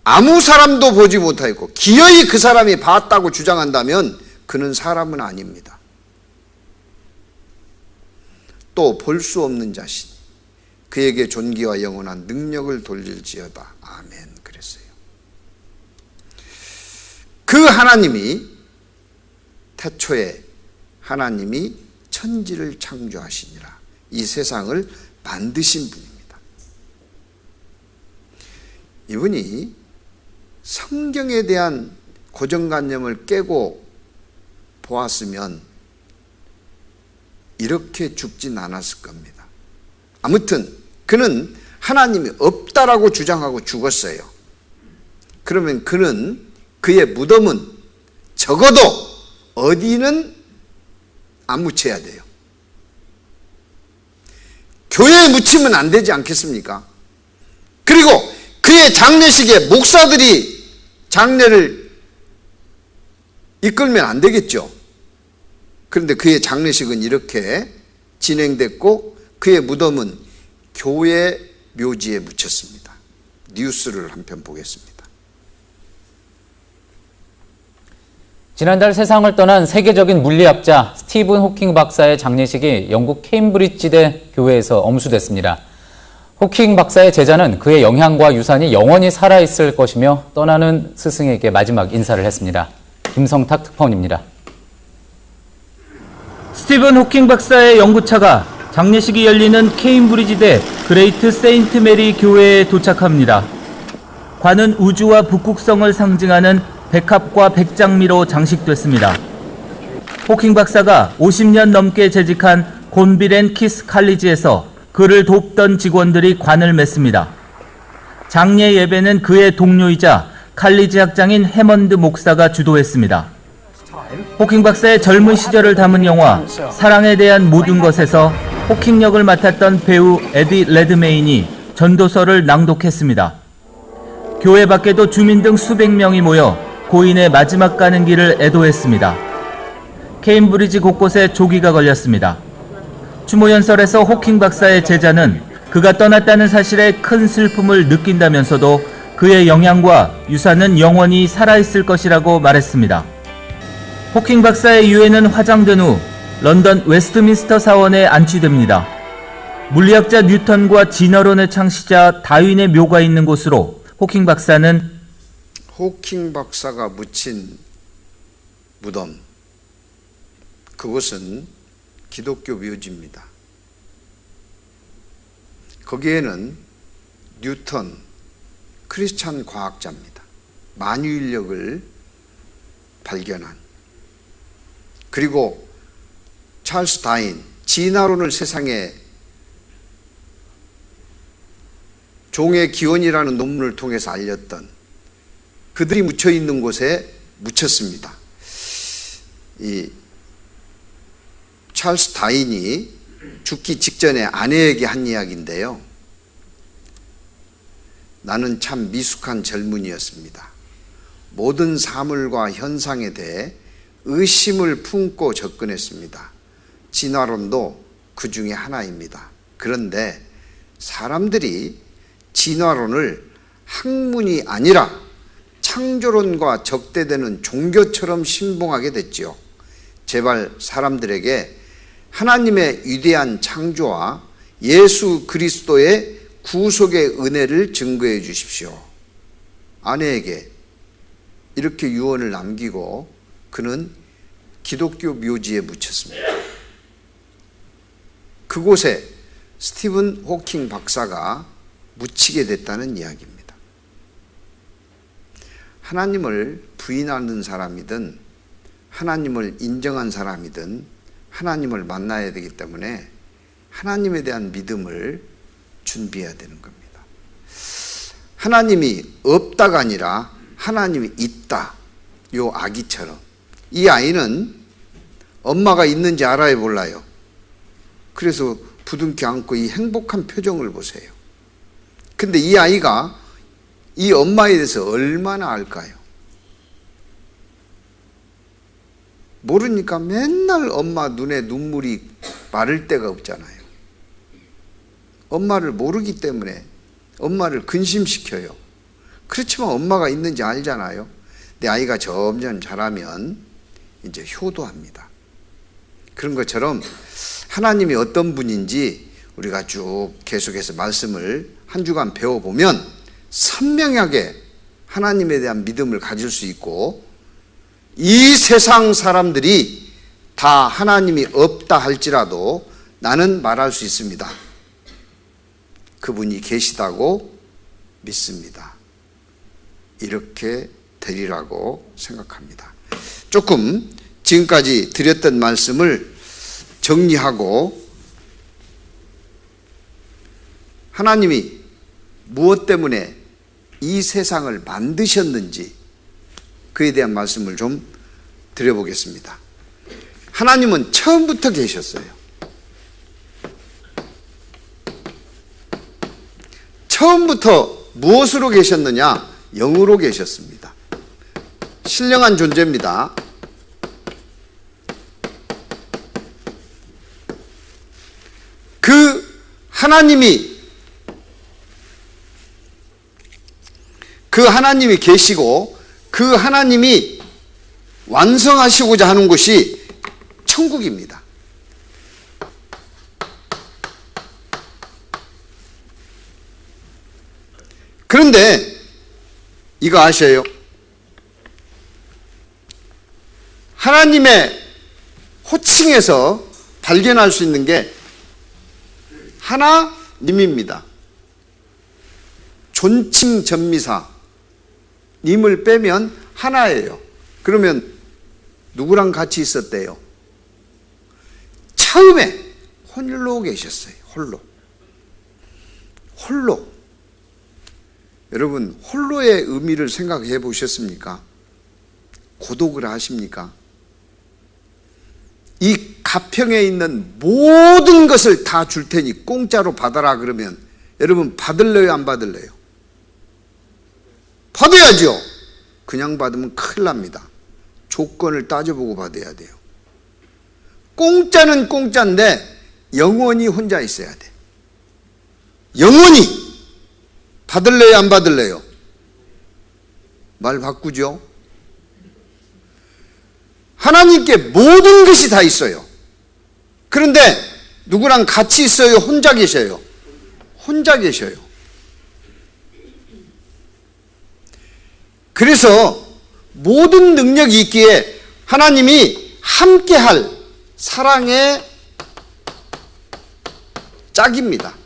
아무 사람도 보지 못하고 기어이 그 사람이 봤다고 주장한다면 그는 사람은 아닙니다. 또 볼 수 없는 자신, 그에게 존귀와 영원한 능력을 돌릴지어다. 아멘. 그랬어요. 그 하나님이 태초에 하나님이 천지를 창조하시니라. 이 세상을 만드신 분입니다. 이분이 성경에 대한 고정관념을 깨고 보았으면 이렇게 죽진 않았을 겁니다. 아무튼 그는 하나님이 없다라고 주장하고 죽었어요. 그러면 그의 무덤은 적어도 어디는 안 묻혀야 돼요. 교회에 묻히면 안 되지 않겠습니까? 그리고 그의 장례식에 목사들이 장례를 이끌면 안 되겠죠. 그런데 그의 장례식은 이렇게 진행됐고 그의 무덤은 교회 묘지에 묻혔습니다. 뉴스를 한편 보겠습니다. 지난달 세상을 떠난 세계적인 물리학자 스티븐 호킹 박사의 장례식이 영국 케임브리지대 교회에서 엄수됐습니다. 호킹 박사의 제자는 그의 영향과 유산이 영원히 살아있을 것이며 떠나는 스승에게 마지막 인사를 했습니다. 김성탁 특파원입니다. 스티븐 호킹 박사의 연구차가 장례식이 열리는 케임브리지대 그레이트 세인트 메리 교회에 도착합니다. 관은 우주와 북극성을 상징하는 백합과 백장미로 장식됐습니다. 호킹 박사가 50년 넘게 재직한 곤빌 앤 키스 칼리지에서 그를 돕던 직원들이 관을 맺습니다. 장례 예배는 그의 동료이자 칼리지 학장인 해먼드 목사가 주도했습니다. 호킹 박사의 젊은 시절을 담은 영화 사랑에 대한 모든 것에서 호킹 역을 맡았던 배우 에디 레드메인이 전도서를 낭독했습니다. 교회 밖에도 주민 등 수백 명이 모여 고인의 마지막 가는 길을 애도했습니다. 케임브리지 곳곳에 조기가 걸렸습니다. 추모연설에서 호킹 박사의 제자는 그가 떠났다는 사실에 큰 슬픔을 느낀다면서도 그의 영향과 유산은 영원히 살아있을 것이라고 말했습니다. 호킹 박사의 유해는 화장된 후 런던 웨스트민스터 사원에 안치됩니다. 물리학자 뉴턴과 진화론의 창시자 다윈의 묘가 있는 곳으로 호킹 박사는 호킹 박사가 묻힌 무덤, 그곳은 기독교 묘지입니다. 거기에는 뉴턴, 크리스찬 과학자입니다. 만유인력을 발견한, 그리고 찰스 다윈, 진화론을 세상에 종의 기원이라는 논문을 통해서 알렸던 그들이 묻혀 있는 곳에 묻혔습니다. 이 찰스 다윈이 죽기 직전에 아내에게 한 이야기인데요. 나는 참 미숙한 젊은이였습니다. 모든 사물과 현상에 대해 의심을 품고 접근했습니다. 진화론도 그 중에 하나입니다. 그런데 사람들이 진화론을 학문이 아니라 창조론과 적대되는 종교처럼 신봉하게 됐지요. 제발 사람들에게 하나님의 위대한 창조와 예수 그리스도의 구속의 은혜를 증거해 주십시오. 아내에게 이렇게 유언을 남기고 그는 기독교 묘지에 묻혔습니다. 그곳에 스티븐 호킹 박사가 묻히게 됐다는 이야기입니다. 하나님을 부인하는 사람이든 하나님을 인정한 사람이든 하나님을 만나야 되기 때문에 하나님에 대한 믿음을 준비해야 되는 겁니다. 하나님이 없다가 아니라 하나님이 있다. 요 아기처럼. 이 아이는 엄마가 있는지 알아야 몰라요. 그래서 부둥켜 안고 이 행복한 표정을 보세요. 근데 이 아이가 이 엄마에 대해서 얼마나 알까요? 모르니까 맨날 엄마 눈에 눈물이 마를 데가 없잖아요. 엄마를 모르기 때문에 엄마를 근심시켜요. 그렇지만 엄마가 있는지 알잖아요. 내 아이가 점점 자라면 이제 효도합니다. 그런 것처럼 하나님이 어떤 분인지 우리가 쭉 계속해서 말씀을 한 주간 배워보면 선명하게 하나님에 대한 믿음을 가질 수 있고, 이 세상 사람들이 다 하나님이 없다 할지라도 나는 말할 수 있습니다. 그분이 계시다고 믿습니다. 이렇게 되리라고 생각합니다. 조금 지금까지 드렸던 말씀을 정리하고, 하나님이 무엇 때문에 이 세상을 만드셨는지 그에 대한 말씀을 좀 드려보겠습니다. 하나님은 처음부터 계셨어요. 처음부터 무엇으로 계셨느냐? 영으로 계셨습니다. 신령한 존재입니다. 그 하나님이 계시고 그 하나님이 완성하시고자 하는 곳이 천국입니다. 그런데 이거 아셔요? 하나님의 호칭에서 발견할 수 있는 게 하나님입니다. 존칭 전미사 님을 빼면 하나예요. 그러면 누구랑 같이 있었대요? 처음에 홀로 계셨어요. 홀로. 여러분, 홀로의 의미를 생각해 보셨습니까? 고독을 아십니까? 이 가평에 있는 모든 것을 다 줄 테니 공짜로 받아라 그러면 여러분 받을래요, 안 받을래요? 받아야죠. 그냥 받으면 큰일 납니다. 조건을 따져보고 받아야 돼요. 공짜는 공짜인데 영원히 혼자 있어야 돼. 영원히. 받을래요, 안 받을래요? 말 바꾸죠. 하나님께 모든 것이 다 있어요. 그런데 누구랑 같이 있어요? 혼자 계셔요? 혼자 계셔요. 그래서 모든 능력이 있기에 하나님이 함께할 사랑의 짝입니다.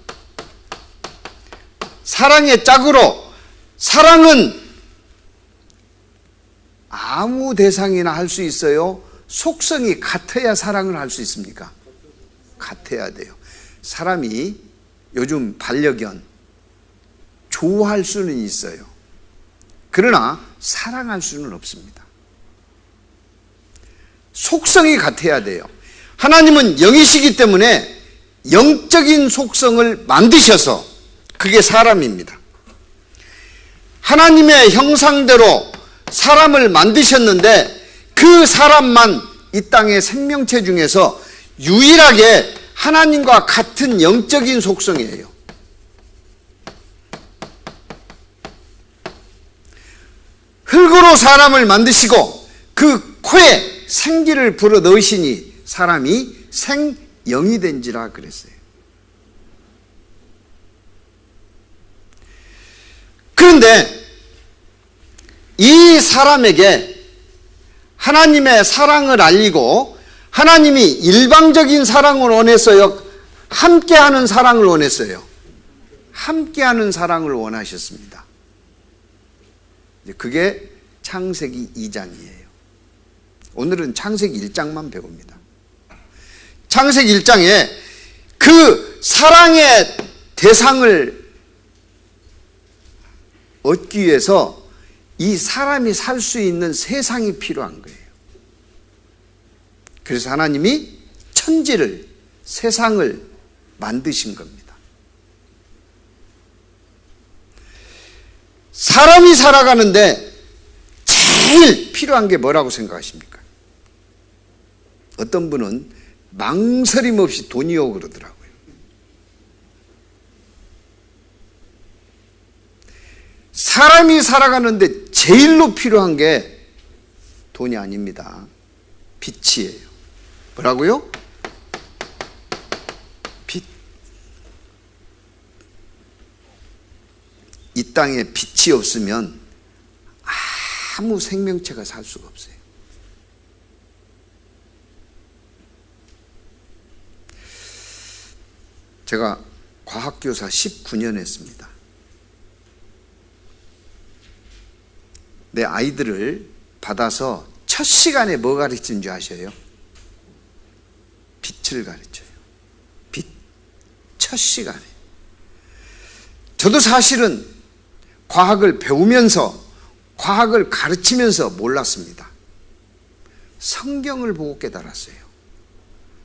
사랑의 짝으로, 사랑은 아무 대상이나 할 수 있어요? 속성이 같아야 사랑을 할 수 있습니까? 같아야 돼요. 사람이 요즘 반려견 좋아할 수는 있어요. 그러나 사랑할 수는 없습니다. 속성이 같아야 돼요. 하나님은 영이시기 때문에 영적인 속성을 만드셔서, 그게 사람입니다. 하나님의 형상대로 사람을 만드셨는데 그 사람만 이 땅의 생명체 중에서 유일하게 하나님과 같은 영적인 속성이에요. 흙으로 사람을 만드시고 그 코에 생기를 불어 넣으시니 사람이 생영이 된지라 그랬어요. 그런데 이 사람에게 하나님의 사랑을 알리고, 하나님이 일방적인 사랑을 원했어요? 함께하는 사랑을 원했어요? 함께하는 사랑을 원하셨습니다. 그게 창세기 2장이에요. 오늘은 창세기 1장만 배웁니다. 창세기 1장에 그 사랑의 대상을 얻기 위해서 이 사람이 살 수 있는 세상이 필요한 거예요. 그래서 하나님이 천지를, 세상을 만드신 겁니다. 사람이 살아가는데 제일 필요한 게 뭐라고 생각하십니까? 어떤 분은 망설임 없이 돈이요 그러더라고요. 사람이 살아가는데 제일로 필요한 게 돈이 아닙니다. 빛이에요. 뭐라고요? 빛. 이 땅에 빛이 없으면 아무 생명체가 살 수가 없어요. 제가 과학교사 19년 했습니다. 내 아이들을 받아서 첫 시간에 뭐 가르치는 줄 아셔요? 빛을 가르쳐요. 빛. 첫 시간에. 저도 사실은 과학을 배우면서 과학을 가르치면서 몰랐습니다. 성경을 보고 깨달았어요.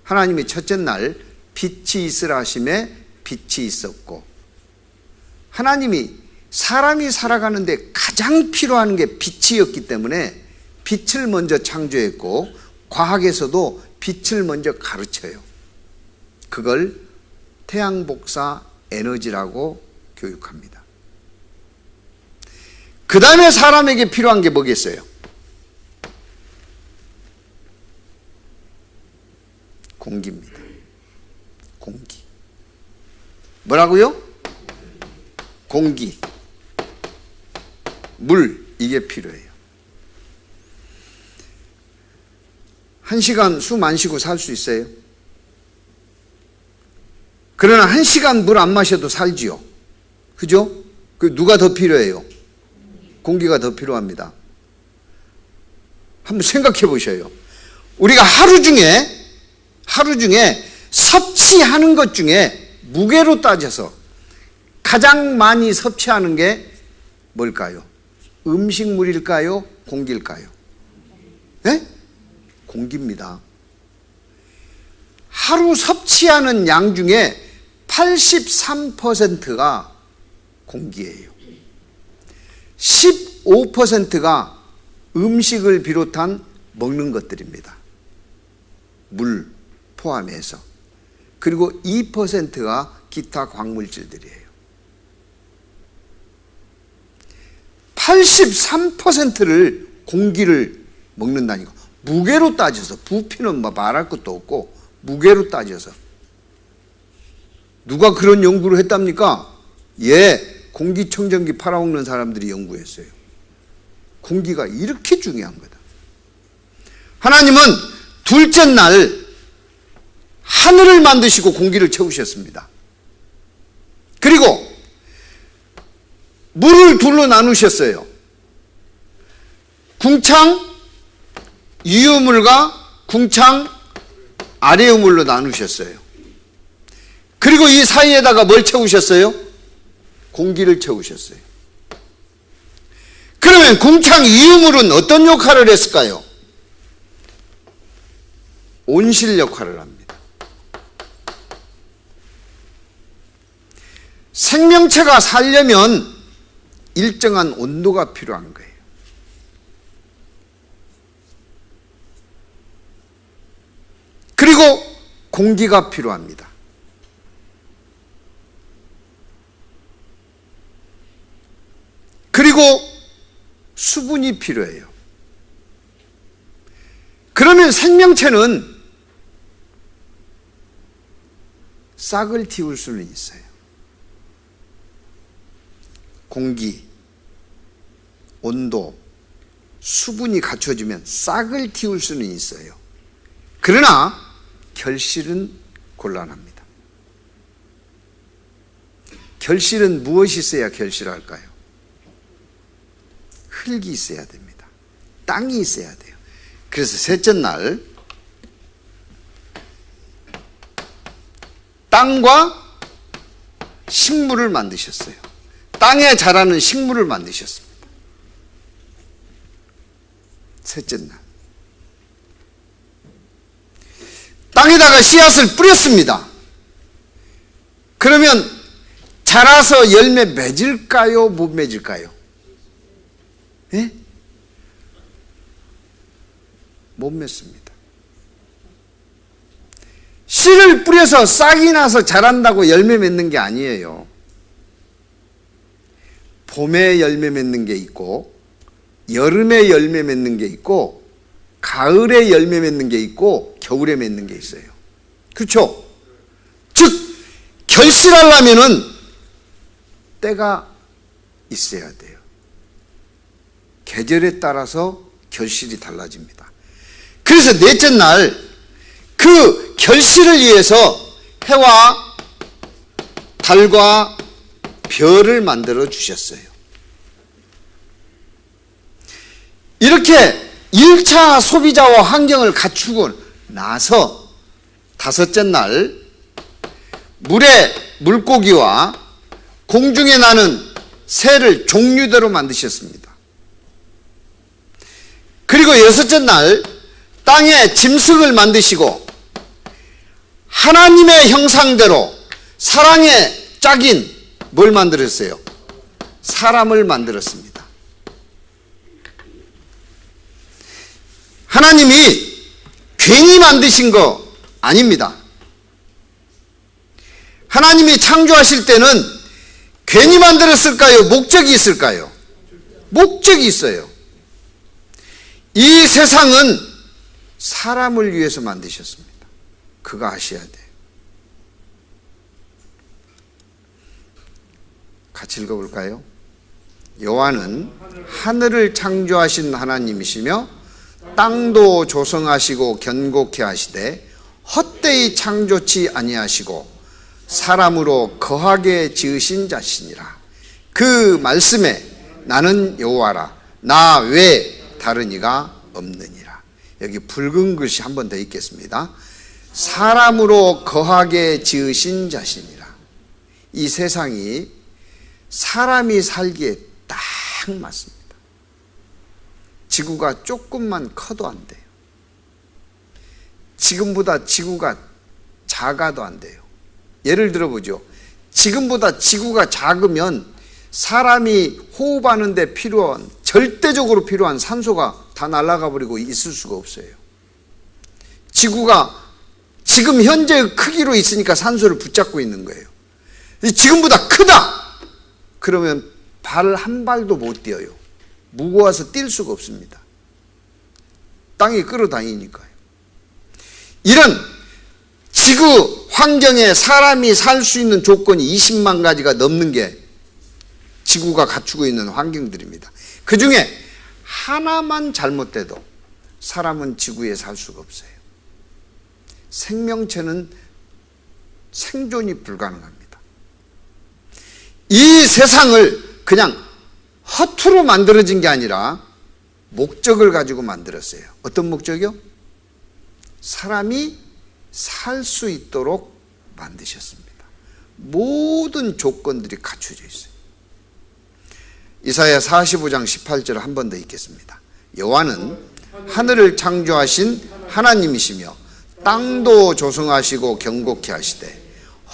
하나님이 첫째 날 빛이 있으라 하심에 빛이 있었고, 하나님이 사람이 살아가는데 가장 필요한 게 빛이었기 때문에 빛을 먼저 창조했고, 과학에서도 빛을 먼저 가르쳐요. 그걸 태양복사 에너지라고 교육합니다. 그 다음에 사람에게 필요한 게 뭐겠어요? 공기입니다. 공기. 뭐라고요? 공기. 물, 이게 필요해요. 1시간 숨 안 쉬고 살 수 있어요? 그러나 1시간 물 안 마셔도 살지요. 그죠? 그 누가 더 필요해요? 공기가 더 필요합니다. 한번 생각해 보셔요. 우리가 하루 중에 섭취하는 것 중에 무게로 따져서 가장 많이 섭취하는 게 뭘까요? 음식물일까요? 공기일까요? 네? 공기입니다. 하루 섭취하는 양 중에 83%가 공기예요. 15%가 음식을 비롯한 먹는 것들입니다. 물 포함해서. 그리고 2%가 기타 광물질들이에요. 83%를 공기를 먹는다니까. 무게로 따져서, 부피는 말할 것도 없고 무게로 따져서. 누가 그런 연구를 했답니까? 공기청정기 팔아먹는 사람들이 연구했어요. 공기가 이렇게 중요한 거다. 하나님은 둘째 날 하늘을 만드시고 공기를 채우셨습니다. 그리고 물을 둘로 나누셨어요. 궁창 위우물과 궁창 아래우물로 나누셨어요. 그리고 이 사이에다가 뭘 채우셨어요? 공기를 채우셨어요. 그러면 궁창 위우물은 어떤 역할을 했을까요? 온실 역할을 합니다. 생명체가 살려면 일정한 온도가 필요한 거예요. 그리고 공기가 필요합니다. 그리고 수분이 필요해요. 그러면 생명체는 싹을 틔울 수는 있어요. 공기, 온도, 수분이 갖춰지면 싹을 틔울 수는 있어요. 그러나 결실은 곤란합니다. 결실은 무엇이 있어야 결실할까요? 흙이 있어야 됩니다. 땅이 있어야 돼요. 그래서 셋째 날 땅과 식물을 만드셨어요. 땅에 자라는 식물을 만드셨습니다. 셋째 날 땅에다가 씨앗을 뿌렸습니다. 그러면 자라서 열매 맺을까요? 못 맺을까요? 예? 못 맺습니다. 씨를 뿌려서 싹이 나서 자란다고 열매 맺는 게 아니에요. 봄에 열매 맺는 게 있고, 여름에 열매 맺는 게 있고, 가을에 열매 맺는 게 있고, 겨울에 맺는 게 있어요. 그렇죠? 즉 결실하려면은 때가 있어야 돼요. 계절에 따라서 결실이 달라집니다. 그래서 넷째 날 그 결실을 위해서 해와 달과 별을 만들어 주셨어요. 이렇게 1차 소비자와 환경을 갖추고 나서 다섯째 날 물에 물고기와 공중에 나는 새를 종류대로 만드셨습니다. 그리고 여섯째 날 땅에 짐승을 만드시고 하나님의 형상대로 사랑의 짝인 뭘 만들었어요? 사람을 만들었습니다. 하나님이 괜히 만드신 거 아닙니다. 하나님이 창조하실 때는 괜히 만들었을까요? 목적이 있을까요? 목적이 있어요. 이 세상은 사람을 위해서 만드셨습니다. 그거 아셔야 돼요. 같이 읽어볼까요? 여호와는 하늘을 창조하신 하나님이시며 땅도 조성하시고 견고케 하시되 헛되이 창조치 아니하시고 사람으로 거하게 지으신 자시니라. 그 말씀에 나는 여호와라 나 외 다른 이가 없느니라. 여기 붉은 글씨 한 번 더 읽겠습니다. 사람으로 거하게 지으신 자시니라. 이 세상이 사람이 살기에 딱 맞습니다. 지구가 조금만 커도 안 돼요. 지금보다 지구가 작아도 안 돼요. 예를 들어보죠. 지금보다 지구가 작으면 사람이 호흡하는 데 필요한, 절대적으로 필요한 산소가 다 날아가 버리고 있을 수가 없어요. 지구가 지금 현재 크기로 있으니까 산소를 붙잡고 있는 거예요. 지금보다 크다! 그러면 발 한 발도 못 띄어요. 무거워서 뛸 수가 없습니다. 땅이 끌어다니니까요. 이런 지구 환경에 사람이 살 수 있는 조건이 20만 가지가 넘는 게 지구가 갖추고 있는 환경들입니다. 그 중에 하나만 잘못돼도 사람은 지구에 살 수가 없어요. 생명체는 생존이 불가능합니다. 이 세상을 그냥 허투루 만들어진 게 아니라 목적을 가지고 만들었어요. 어떤 목적이요? 사람이 살 수 있도록 만드셨습니다. 모든 조건들이 갖춰져 있어요. 이사야 45장 18절을 한 번 더 읽겠습니다. 여호와는 하늘을 창조하신 하나님이시며 땅도 조성하시고 견고케 하시되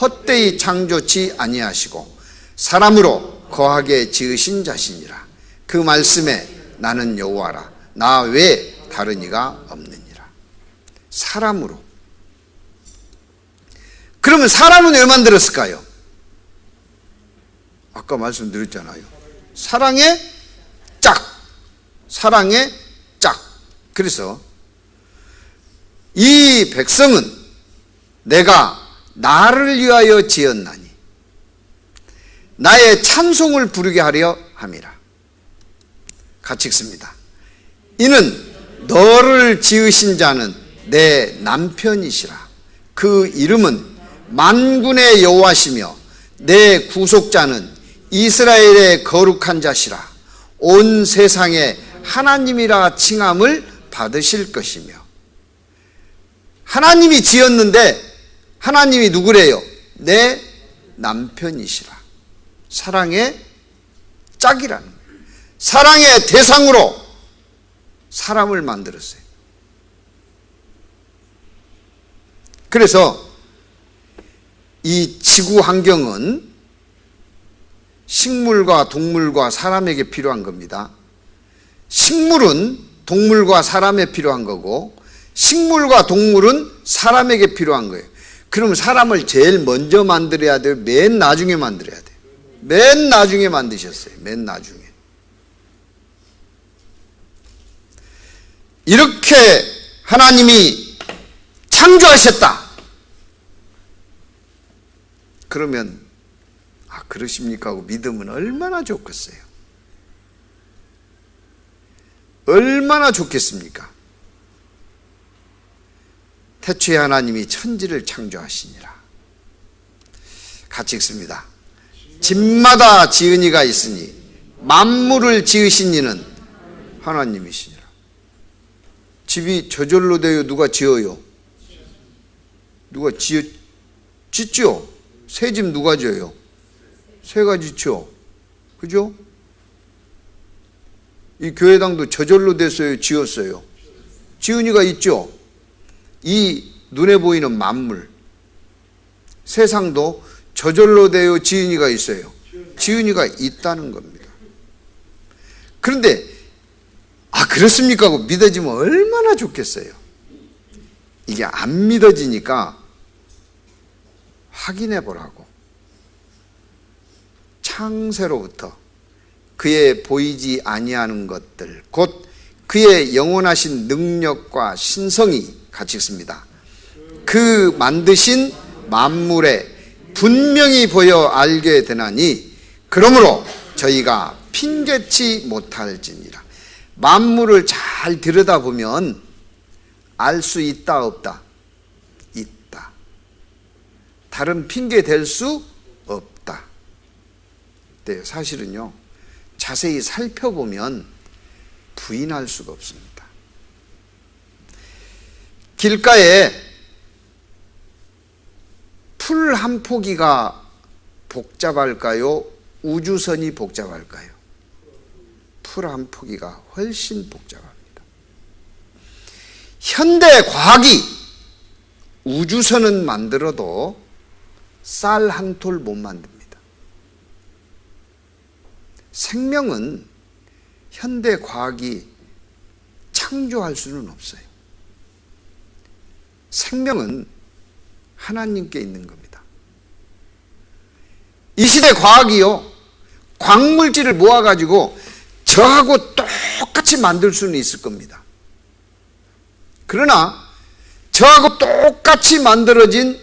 헛되이 창조치 아니하시고 사람으로 거하게 지으신 자시니라. 그 말씀에 나는 여호와라 나 외 다른 이가 없느니라. 사람으로. 그러면 사람은 왜 만들었을까요? 아까 말씀드렸잖아요. 사랑의 짝. 사랑의 짝. 그래서 이 백성은 내가 나를 위하여 지었나니 나의 찬송을 부르게 하려 함이라. 같이 읽습니다. 이는 너를 지으신 자는 내 남편이시라. 그 이름은 만군의 여호와시며 내 구속자는 이스라엘의 거룩한 자시라. 온 세상에 하나님이라 칭함을 받으실 것이며. 하나님이 지었는데 하나님이 누구래요? 내 남편이시라. 사랑의 짝이라는 거예요. 사랑의 대상으로 사람을 만들었어요. 그래서 이 지구 환경은 식물과 동물과 사람에게 필요한 겁니다. 식물은 동물과 사람에 필요한 거고 식물과 동물은 사람에게 필요한 거예요. 그럼 사람을 제일 먼저 만들어야 돼요? 맨 나중에 만들어야 돼요? 맨 나중에 만드셨어요. 맨 나중에. 이렇게 하나님이 창조하셨다. 그러면 아 그러십니까 하고 믿으면 얼마나 좋겠어요. 얼마나 좋겠습니까? 태초에 하나님이 천지를 창조하시니라. 같이 읽습니다. 집마다 지은 이가 있으니 만물을 지으신 이는 하나님이시니라. 집이 저절로 되어 누가 지어요? 누가 짓죠? 새 집 누가 지어요? 새가 짓죠? 그죠? 이 교회당도 저절로 됐어요? 지었어요? 지은 이가 있죠? 이 눈에 보이는 만물, 세상도 저절로 되어 지은 이가 있어요? 지은 이가 있다는 겁니다. 그런데 아 그렇습니까 하고 믿어지면 얼마나 좋겠어요. 이게 안 믿어지니까 확인해 보라고. 창세로부터 그의 보이지 아니하는 것들 곧 그의 영원하신 능력과 신성이 같이 있습니다. 그 만드신 만물에 분명히 보여 알게 되나니 그러므로 저희가 핑계치 못할지니라. 만물을 잘 들여다보면 알 수 있다 없다? 있다. 다른 핑계 댈 수 없다. 네, 사실은요 자세히 살펴보면 부인할 수가 없습니다. 길가에 풀 한 포기가 복잡할까요? 우주선이 복잡할까요? 풀 한 포기가 훨씬 복잡합니다. 현대 과학이 우주선은 만들어도 쌀 한 톨 못 만듭니다. 생명은 현대 과학이 창조할 수는 없어요. 생명은 하나님께 있는 겁니다. 이 시대 과학이요, 광물질을 모아가지고 저하고 똑같이 만들 수는 있을 겁니다. 그러나 저하고 똑같이 만들어진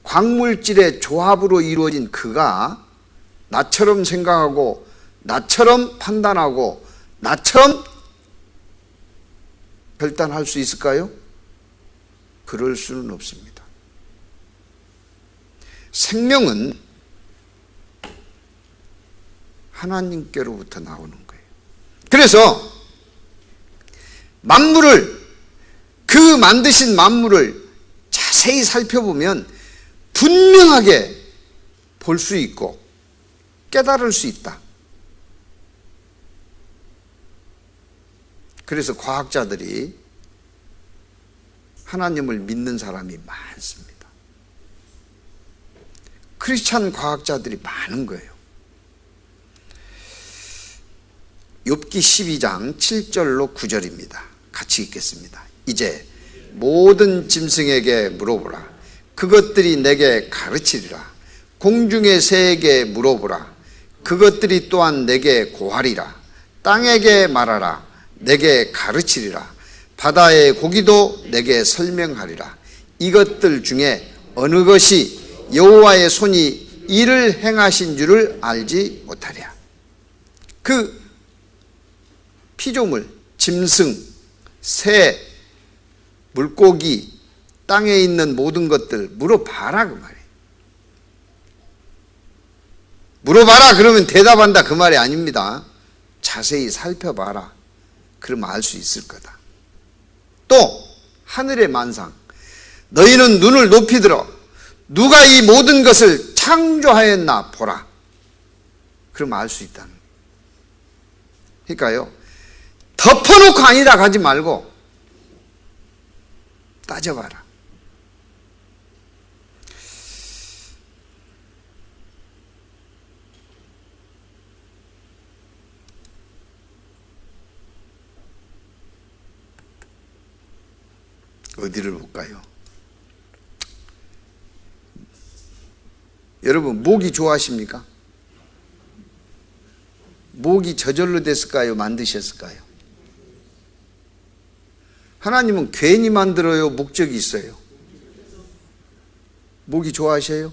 광물질의 조합으로 이루어진 그가 나처럼 생각하고 나처럼 판단하고 나처럼 결단할 수 있을까요? 그럴 수는 없습니다. 생명은 하나님께로부터 나오는 거예요. 그래서 만물을, 그 만드신 만물을 자세히 살펴보면 분명하게 볼 수 있고 깨달을 수 있다. 그래서 과학자들이 하나님을 믿는 사람이 많습니다. 크리스찬 과학자들이 많은 거예요. 욥기 12장 7절로 9절입니다. 같이 읽겠습니다. 이제 모든 짐승에게 물어보라. 그것들이 내게 가르치리라. 공중의 새에게 물어보라. 그것들이 또한 내게 고하리라. 땅에게 말하라. 내게 가르치리라. 바다의 고기도 내게 설명하리라. 이것들 중에 어느 것이 여호와의 손이 이를 행하신 줄을 알지 못하랴. 그 피조물, 짐승, 새, 물고기, 땅에 있는 모든 것들 물어봐라 그 말이에요. 물어봐라 그러면 대답한다 그 말이 아닙니다. 자세히 살펴봐라. 그러면 알 수 있을 거다. 또 하늘의 만상, 너희는 눈을 높이 들어 누가 이 모든 것을 창조하였나 보라. 그러면 알 수 있다는 거예요. 그러니까요, 덮어놓고 아니다 가지 말고 따져봐라. 어디를 볼까요? 여러분, 모기 좋아하십니까? 모기 저절로 됐을까요? 만드셨을까요? 하나님은 괜히 만들어요? 목적이 있어요? 모기 좋아하셔요?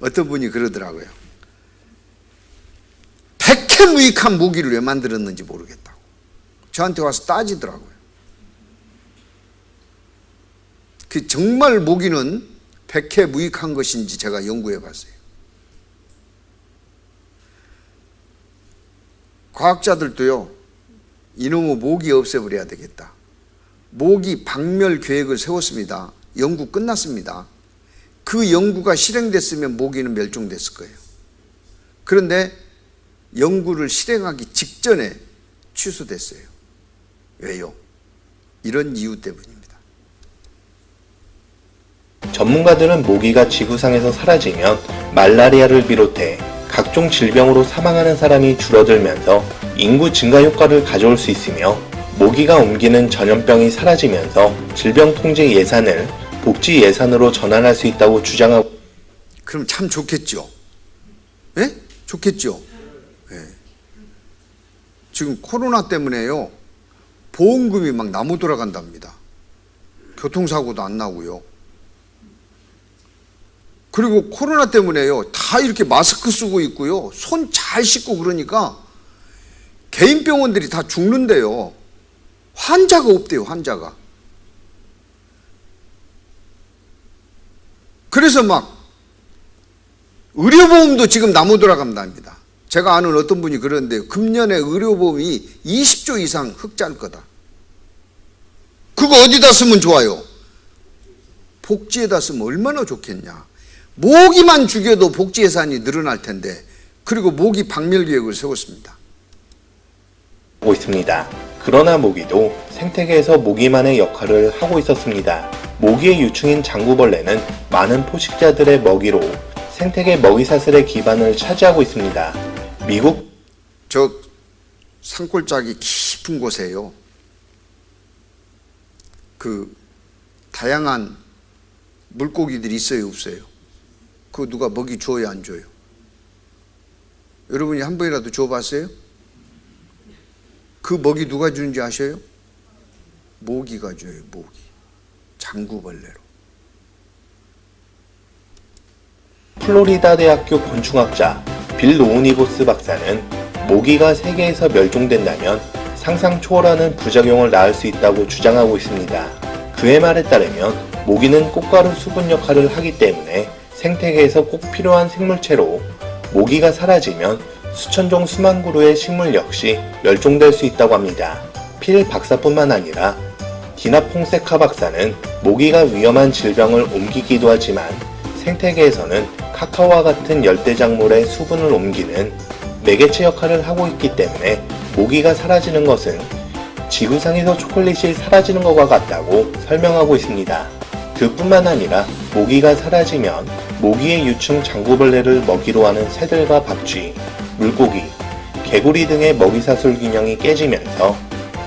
어떤 분이 그러더라고요. 백해무익한 모기를 왜 만들었는지 모르겠다고 저한테 와서 따지더라고요. 그 정말 모기는 백해무익한 것인지 제가 연구해 봤어요. 과학자들도요, 이놈의 모기 없애버려야 되겠다. 모기 박멸 계획을 세웠습니다. 연구 끝났습니다. 그 연구가 실행됐으면 모기는 멸종됐을 거예요. 그런데 연구를 실행하기 직전에 취소됐어요. 왜요? 이런 이유 때문입니다. 전문가들은 모기가 지구상에서 사라지면 말라리아를 비롯해 각종 질병으로 사망하는 사람이 줄어들면서 인구 증가 효과를 가져올 수 있으며, 모기가 옮기는 전염병이 사라지면서 질병 통제 예산을 복지 예산으로 전환할 수 있다고 주장하고. 그럼 참 좋겠죠. 예? 좋겠죠. 예. 지금 코로나 때문에요, 보험금이 막 나무 돌아간답니다. 교통사고도 안 나고요. 그리고 코로나 때문에요, 다 이렇게 마스크 쓰고 있고요, 손 잘 씻고 그러니까 개인 병원들이 다 죽는데요, 환자가 없대요, 환자가. 그래서 막 의료보험도 지금 나무 돌아간답니다. 제가 아는 어떤 분이 그러는데, 금년에 의료보험이 20조 이상 흑자일 거다. 그거 어디다 쓰면 좋아요? 복지에다 쓰면 얼마나 좋겠냐. 모기만 죽여도 복지 예산이 늘어날 텐데, 그리고 모기 박멸 계획을 세웠습니다. 그러나 모기도 생태계에서 모기만의 역할을 하고 있었습니다. 모기의 유충인 장구벌레는 많은 포식자들의 먹이로 생태계 먹이사슬의 기반을 차지하고 있습니다. 미국 저 산골짜기 깊은 곳에요, 그 다양한 물고기들이 있어요, 없어요? 그거 누가 먹이 줘요, 안 줘요? 여러분이 한 번이라도 줘봤어요? 그 먹이 누가 주는지 아셔요? 모기가 줘요, 모기. 장구벌레로. 플로리다 대학교 곤충학자 빌 노우니보스 박사는 모기가 세계에서 멸종된다면 상상 초월하는 부작용을 낳을 수 있다고 주장하고 있습니다. 그의 말에 따르면 모기는 꽃가루 수분 역할을 하기 때문에 생태계에서 꼭 필요한 생물체로, 모기가 사라지면 수천 종 수만 그루의 식물 역시 멸종될 수 있다고 합니다. 필 박사뿐만 아니라 디나 퐁세카 박사는 모기가 위험한 질병을 옮기기도 하지만 생태계에서는 카카오와 같은 열대작물의 수분을 옮기는 매개체 역할을 하고 있기 때문에 모기가 사라지는 것은 지구상에서 초콜릿이 사라지는 것과 같다고 설명하고 있습니다. 그뿐만 아니라 모기가 사라지면 모기의 유충 장구벌레를 먹이로 하는 새들과 박쥐, 물고기, 개구리 등의 먹이사슬 균형이 깨지면서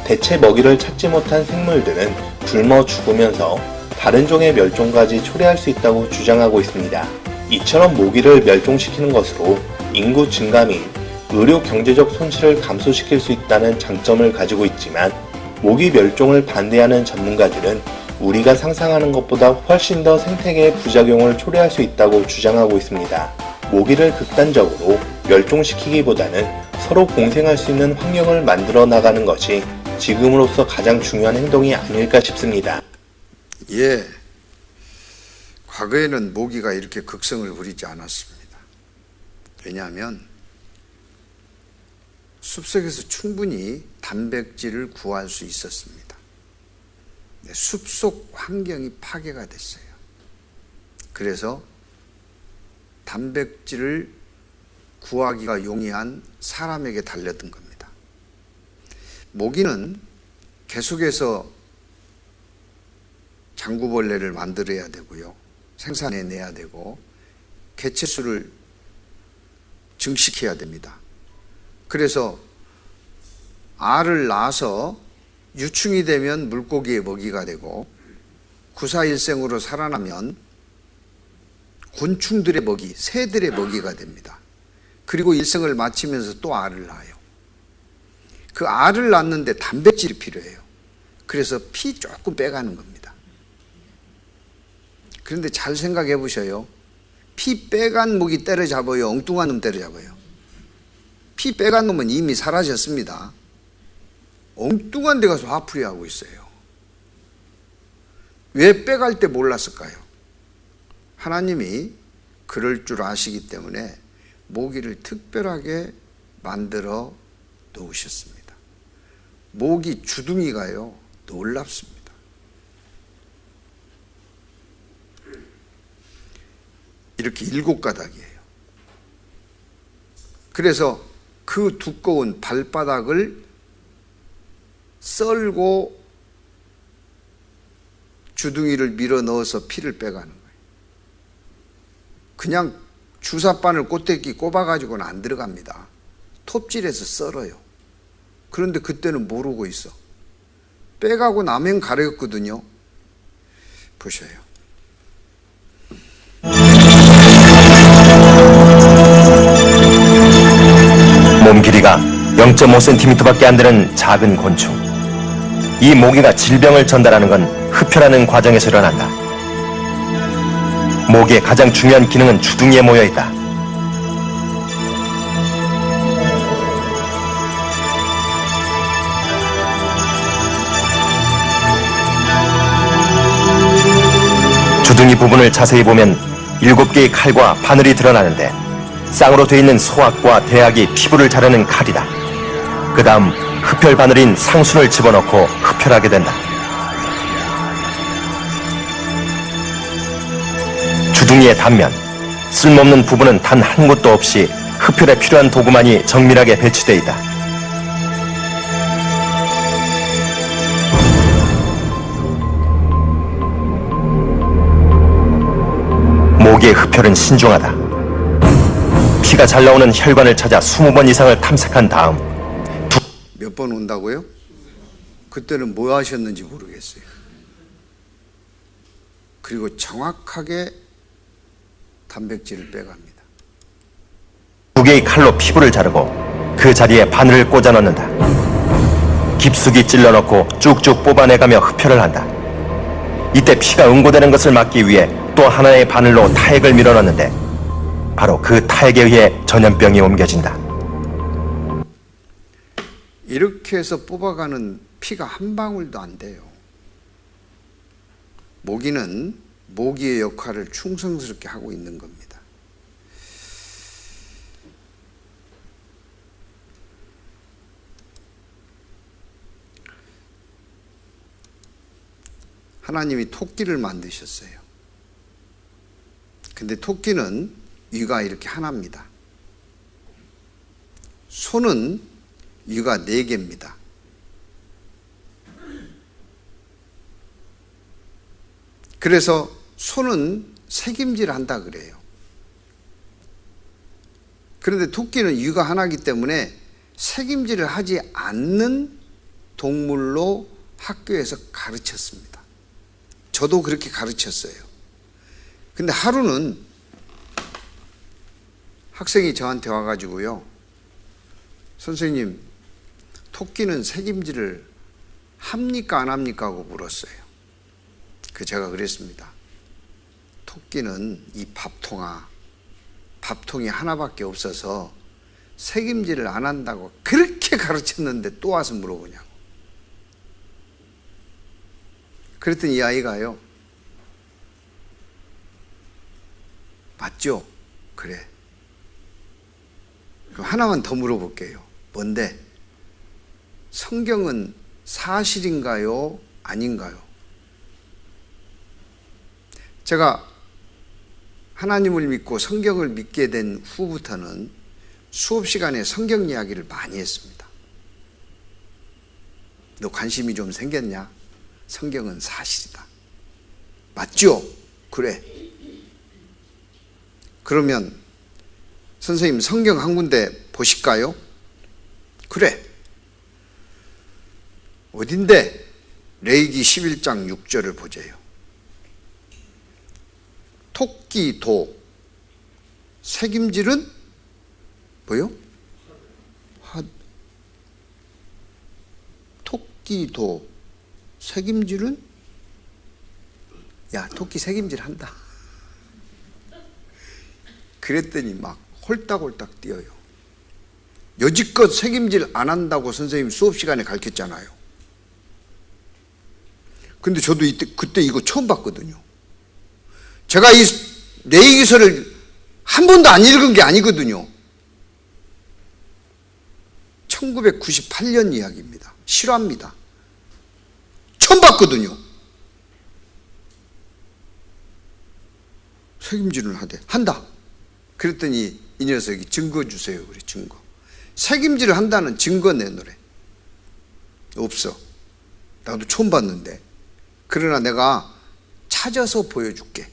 대체 먹이를 찾지 못한 생물들은 굶어 죽으면서 다른 종의 멸종까지 초래할 수 있다고 주장하고 있습니다. 이처럼 모기를 멸종시키는 것으로 인구 증가 및 의료 경제적 손실을 감소시킬 수 있다는 장점을 가지고 있지만, 모기 멸종을 반대하는 전문가들은 우리가 상상하는 것보다 훨씬 더 생태계의 부작용을 초래할 수 있다고 주장하고 있습니다. 모기를 극단적으로 멸종시키기보다는 서로 공생할 수 있는 환경을 만들어 나가는 것이 지금으로서 가장 중요한 행동이 아닐까 싶습니다. 예, 과거에는 모기가 이렇게 극성을 부리지 않았습니다. 왜냐하면 숲속에서 충분히 단백질을 구할 수 있었습니다. 숲속 환경이 파괴가 됐어요. 그래서 단백질을 구하기가 용이한 사람에게 달려든 겁니다. 모기는 계속해서 장구벌레를 만들어야 되고요, 생산해내야 되고, 개체수를 증식해야 됩니다. 그래서 알을 낳아서 유충이 되면 물고기의 먹이가 되고, 구사일생으로 살아나면 곤충들의 먹이, 새들의 먹이가 됩니다. 그리고 일생을 마치면서 또 알을 낳아요. 그 알을 낳는데 단백질이 필요해요. 그래서 피 조금 빼가는 겁니다. 그런데 잘 생각해 보셔요. 피 빼간 목이 때려잡아요? 엉뚱한 놈 때려잡아요? 피 빼간 놈은 이미 사라졌습니다. 엉뚱한 데 가서 화풀이 하고 있어요. 왜 빼갈 때 몰랐을까요? 하나님이 그럴 줄 아시기 때문에 모기를 특별하게 만들어 놓으셨습니다. 모기 주둥이가요, 놀랍습니다. 이렇게 7가닥이에요. 그래서 그 두꺼운 발바닥을 썰고 주둥이를 밀어 넣어서 피를 빼가는 거예요. 그냥 주사바늘 꽃대기 꼽아가지고는 안 들어갑니다. 톱질해서 썰어요. 그런데 그때는 모르고 있어. 빼가고 나면 가렸거든요. 보셔요. 몸 길이가 0.5cm밖에 안 되는 작은 곤충. 이 모기가 질병을 전달하는 건 흡혈하는 과정에서 일어난다. 모기의 가장 중요한 기능은 주둥이에 모여 있다. 주둥이 부분을 자세히 보면 7개의 칼과 바늘이 드러나는데 쌍으로 되어 있는 소악과 대악이 피부를 자르는 칼이다. 그 다음 흡혈 바늘인 상순을 집어넣고 흡혈하게 된다. 주둥이의 단면, 쓸모없는 부분은 단 한 곳도 없이 흡혈에 필요한 도구만이 정밀하게 배치되어 있다. 모기의 흡혈은 신중하다. 피가 잘 나오는 혈관을 찾아 20번 이상을 탐색한 다음 몇 번 온다고요? 그때는 뭐 하셨는지 모르겠어요. 그리고 정확하게 단백질을 빼갑니다. 2개의 칼로 피부를 자르고 그 자리에 바늘을 꽂아 넣는다. 깊숙이 찔러 넣고 쭉쭉 뽑아내가며 흡혈을 한다. 이때 피가 응고되는 것을 막기 위해 또 하나의 바늘로 타액을 밀어넣는데 바로 그 타액에 의해 전염병이 옮겨진다. 이렇게 해서 뽑아가는 피가 한 방울도 안 돼요. 모기는 모기의 역할을 충성스럽게 하고 있는 겁니다. 하나님이 토끼를 만드셨어요. 근데 토끼는 위가 이렇게 하나입니다. 손은 위가 4개입니다. 그래서 손은 새김질을 한다 그래요. 그런데 토끼는 위가 하나이기 때문에 새김질을 하지 않는 동물로 학교에서 가르쳤습니다. 저도 그렇게 가르쳤어요. 근데 하루는 학생이 저한테 와가지고요, 선생님, 토끼는 새김질을 합니까 안 합니까 하고 물었어요. 제가 그랬습니다. 토끼는 이 밥통이 하나밖에 없어서 새김질을 안 한다고 그렇게 가르쳤는데 또 와서 물어보냐고. 그랬더니 이 아이가요, 맞죠? 그래. 그럼 하나만 더 물어볼게요. 뭔데? 성경은 사실인가요? 아닌가요? 제가 하나님을 믿고 성경을 믿게 된 후부터는 수업 시간에 성경 이야기를 많이 했습니다. 너 관심이 좀 생겼냐? 성경은 사실이다. 맞죠? 그래. 그러면 선생님 성경 한 군데 보실까요? 그래. 어딘데? 레위기 11장 6절을 보세요. 토끼, 도, 색임질은 뭐요? 토끼도 색임질은? 야, 토끼 색임질 한다. 그랬더니 막 홀딱홀딱 뛰어요. 여지껏 색임질 안 한다고 선생님 수업 시간에 가르쳤잖아요. 근데 저도 그때 이거 처음 봤거든요. 제가 이 내기서를 한 번도 안 읽은 게 아니거든요. 1998년 이야기입니다. 실화입니다. 처음 봤거든요. 색임질을 한다. 그랬더니 이 녀석이 증거 주세요. 그래, 증거. 색임질을 한다는 증거 내놓으래. 없어. 나도 처음 봤는데. 그러나 내가 찾아서 보여줄게.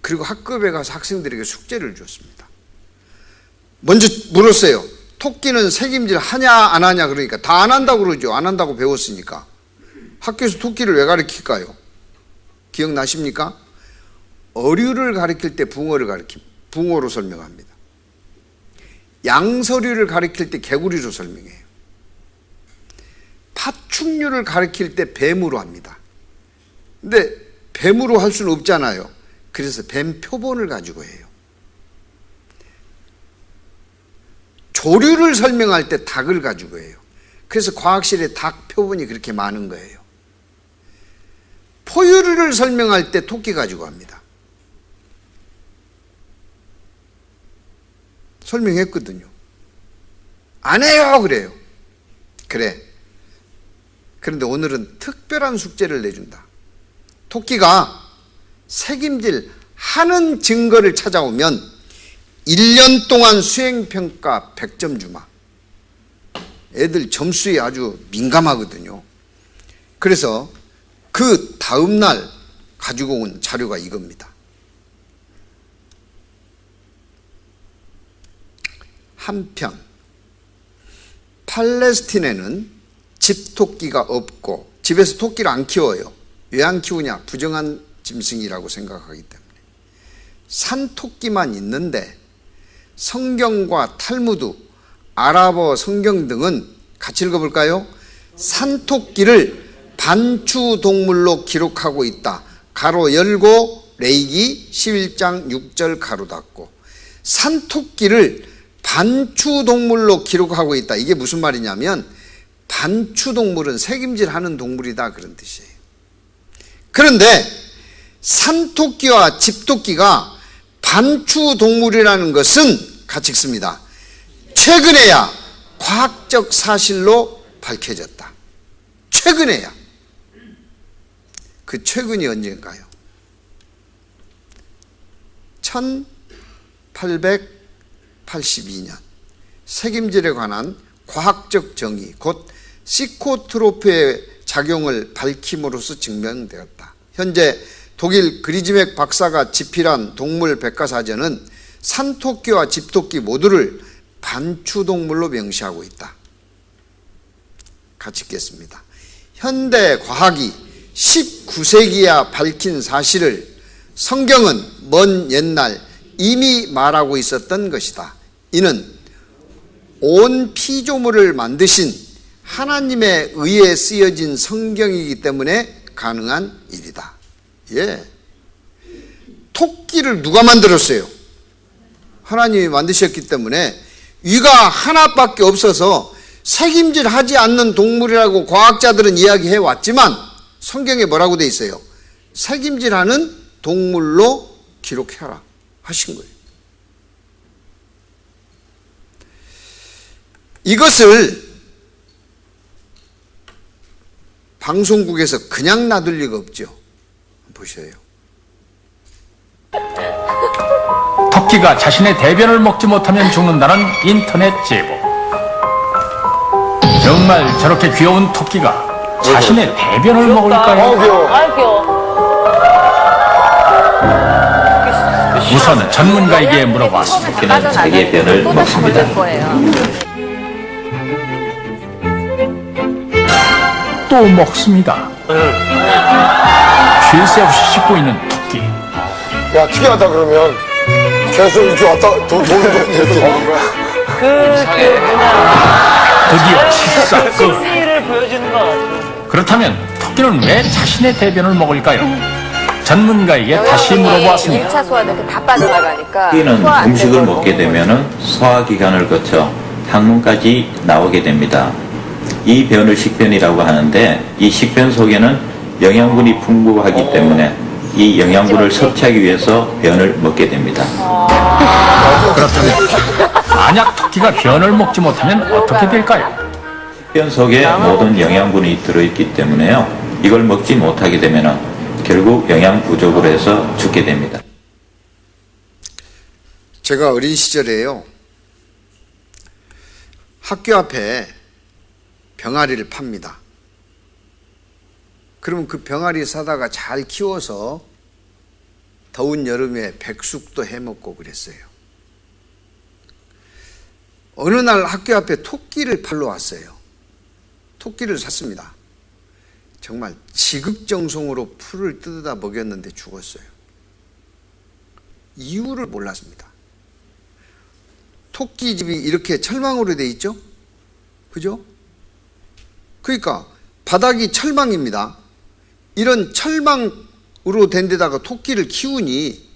그리고 학급에 가서 학생들에게 숙제를 줬습니다. 먼저 물었어요. 토끼는 색임질 하냐 안 하냐. 그러니까 다 안 한다고 그러죠. 안 한다고 배웠으니까. 학교에서 토끼를 왜 가르칠까요? 기억나십니까? 어류를 가르칠 때 붕어로 설명합니다. 양서류를 가르칠 때 개구리로 설명해요. 파충류를 가르칠 때 뱀으로 합니다. 근데 뱀으로 할 수는 없잖아요. 그래서 뱀 표본을 가지고 해요. 조류를 설명할 때 닭을 가지고 해요. 그래서 과학실에 닭 표본이 그렇게 많은 거예요. 포유류를 설명할 때 토끼 가지고 합니다. 설명했거든요. 안 해요 그래요. 그래. 그런데 오늘은 특별한 숙제를 내준다. 토끼가 색임질 하는 증거를 찾아오면 1년 동안 수행평가 100점 주마. 애들 점수에 아주 민감하거든요. 그래서 그 다음날 가지고 온 자료가 이겁니다. 한편 팔레스틴에는 집토끼가 없고 집에서 토끼를 안 키워요. 왜 안 키우냐? 부정한 짐승이라고 생각하기 때문에. 산토끼만 있는데 성경과 탈무드, 아랍어 성경 등은 같이 읽어볼까요? 산토끼를 반추동물로 기록하고 있다. 가로 열고 레위기 11장 6절 가로 닫고. 산토끼를 반추동물로 기록하고 있다. 이게 무슨 말이냐면 반추동물은 색임질하는 동물이다 그런 뜻이에요. 그런데 산토끼와 집토끼가 반추동물이라는 것은 같이 읽습니다. 최근에야 과학적 사실로 밝혀졌다. 최근에야. 그 최근이 언젠가요? 1882년 색임질에 관한 과학적 정의, 곧 시코트로프의 작용을 밝힘으로써 증명되었다. 현재 독일 그리즈맥 박사가 집필한 동물 백과사전은 산토끼와 집토끼 모두를 반추동물로 명시하고 있다. 같이 읽겠습니다. 현대 과학이 19세기야 밝힌 사실을 성경은 먼 옛날 이미 말하고 있었던 것이다. 이는 온 피조물을 만드신 하나님에 의해 쓰여진 성경이기 때문에 가능한 일이다. 예. 토끼를 누가 만들었어요? 하나님이 만드셨기 때문에 위가 하나밖에 없어서 색임질 하지 않는 동물이라고 과학자들은 이야기해 왔지만 성경에 뭐라고 돼 있어요? 색임질하는 동물로 기록해라 하신 거예요. 이것을 방송국에서 그냥 놔둘 리가 없죠. 보셔요. 토끼가 자신의 대변을 먹지 못하면 죽는다는 인터넷 제보. 정말 저렇게 귀여운 토끼가 자신의 대변을 먹을까요? 귀여워. 우선 전문가에게 물어봤습니다. 토끼는 자기의 변을 먹습니다. 또 먹습니다. 쉴 새 없이 씹고 있는 토끼. 야, 특이하다 그러면. 계속 이렇게 왔다 돈을 계속 버는 거야. 드디어 식사 끝. 를 보여주는 것 같아요. 그렇다면 토끼는 왜 자신의 대변을 먹을까요? 전문가에게 다시 물어보았습니다. 1차 소화는 다 빠져나가니까 토끼는 소화 안 음식을 되고. 먹게 되면은 소화기관을 거쳐 항문까지 나오게 됩니다. 이 변을 식변이라고 하는데 이 식변 속에는 영양분이 풍부하기 때문에 이 영양분을 섭취하기 위해서 변을 먹게 됩니다. 그렇다면 만약 토끼가 변을 먹지 못하면 어떻게 될까요? 변 속에 모든 영양분이 들어있기 때문에요. 이걸 먹지 못하게 되면은 결국 영양 부족으로 해서 죽게 됩니다. 제가 어린 시절에요, 학교 앞에 병아리를 팝니다. 그러면 그 병아리 사다가 잘 키워서 더운 여름에 백숙도 해먹고 그랬어요. 어느 날 학교 앞에 토끼를 팔러 왔어요. 토끼를 샀습니다. 정말 지극정성으로 풀을 뜯어다 먹였는데 죽었어요. 이유를 몰랐습니다. 토끼집이 이렇게 철망으로 돼 있죠? 그죠? 그러니까 바닥이 철망입니다. 이런 철망으로 된 데다가 토끼를 키우니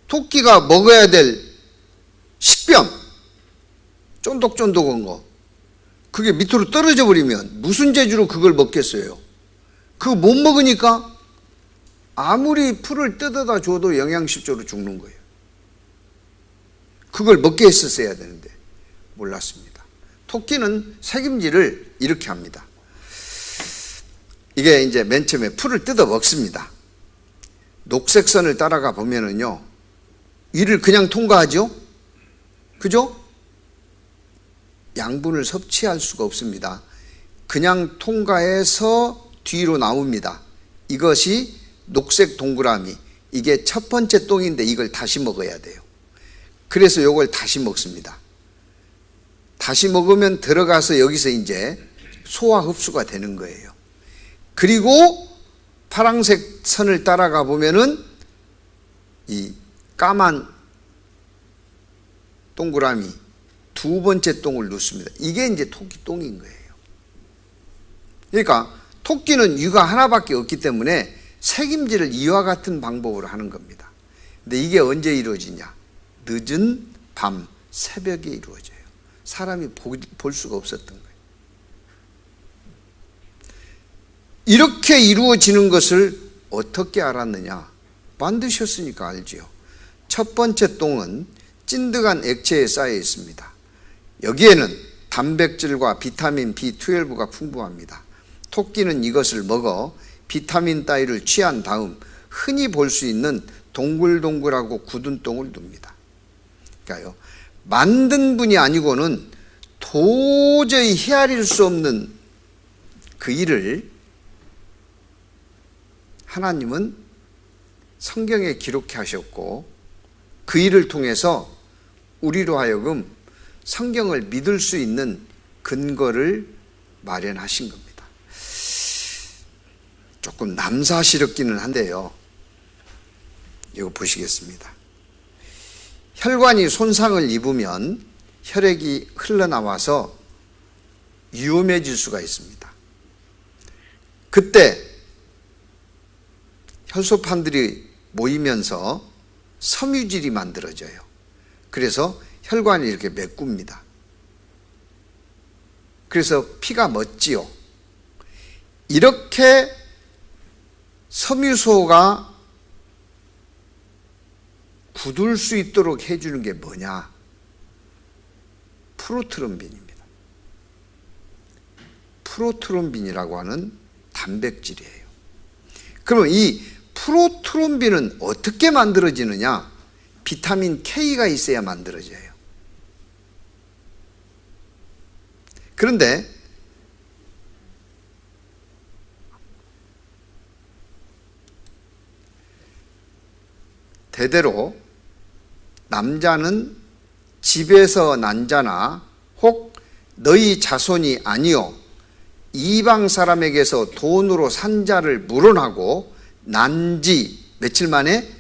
토끼가 먹어야 될 식변, 쫀득쫀득한 거, 그게 밑으로 떨어져 버리면 무슨 재주로 그걸 먹겠어요? 그거 못 먹으니까 아무리 풀을 뜯어다 줘도 영양실조로 죽는 거예요. 그걸 먹게 했었어야 되는데 몰랐습니다. 토끼는 색임질을 이렇게 합니다. 이게 이제 맨 처음에 풀을 뜯어 먹습니다. 녹색선을 따라가 보면은요, 위를 그냥 통과하죠? 그죠? 양분을 섭취할 수가 없습니다. 그냥 통과해서 뒤로 나옵니다. 이것이 녹색 동그라미, 이게 첫 번째 똥인데 이걸 다시 먹어야 돼요. 그래서 이걸 다시 먹습니다. 다시 먹으면 들어가서 여기서 이제 소화 흡수가 되는 거예요. 그리고 파란색 선을 따라가 보면은 이 까만 동그라미 두 번째 똥을 넣습니다. 이게 이제 토끼 똥인 거예요. 그러니까 토끼는 위가 하나밖에 없기 때문에 색임질을 이와 같은 방법으로 하는 겁니다. 근데 이게 언제 이루어지냐? 늦은 밤, 새벽에 이루어져요. 사람이 볼 수가 없었던 거예요. 이렇게 이루어지는 것을 어떻게 알았느냐? 만드셨으니까 알지요. 첫 번째 똥은 찐득한 액체에 쌓여 있습니다. 여기에는 단백질과 비타민 B12가 풍부합니다. 토끼는 이것을 먹어 비타민 따위를 취한 다음 흔히 볼 수 있는 동글동글하고 굳은 똥을 둡니다. 그러니까요, 만든 분이 아니고는 도저히 헤아릴 수 없는 그 일을 하나님은 성경에 기록해 하셨고, 그 일을 통해서 우리로 하여금 성경을 믿을 수 있는 근거를 마련하신 겁니다. 조금 남사스럽기는 한데요, 이거 보시겠습니다. 혈관이 손상을 입으면 혈액이 흘러나와서 위험해질 수가 있습니다. 그때 혈소판들이 모이면서 섬유질이 만들어져요. 그래서 혈관이 이렇게 메꿉니다. 그래서 피가 멎지요. 이렇게 섬유소가 굳을 수 있도록 해주는 게 뭐냐? 프로트롬빈입니다. 프로트롬빈이라고 하는 단백질이에요. 그러면 이 프로트롬빈은 어떻게 만들어지느냐? 비타민 K가 있어야 만들어져요. 그런데 대대로 남자는 집에서 난 자나 혹 너희 자손이 아니요 이방 사람에게서 돈으로 산 자를 물어나고 난 지 며칠 만에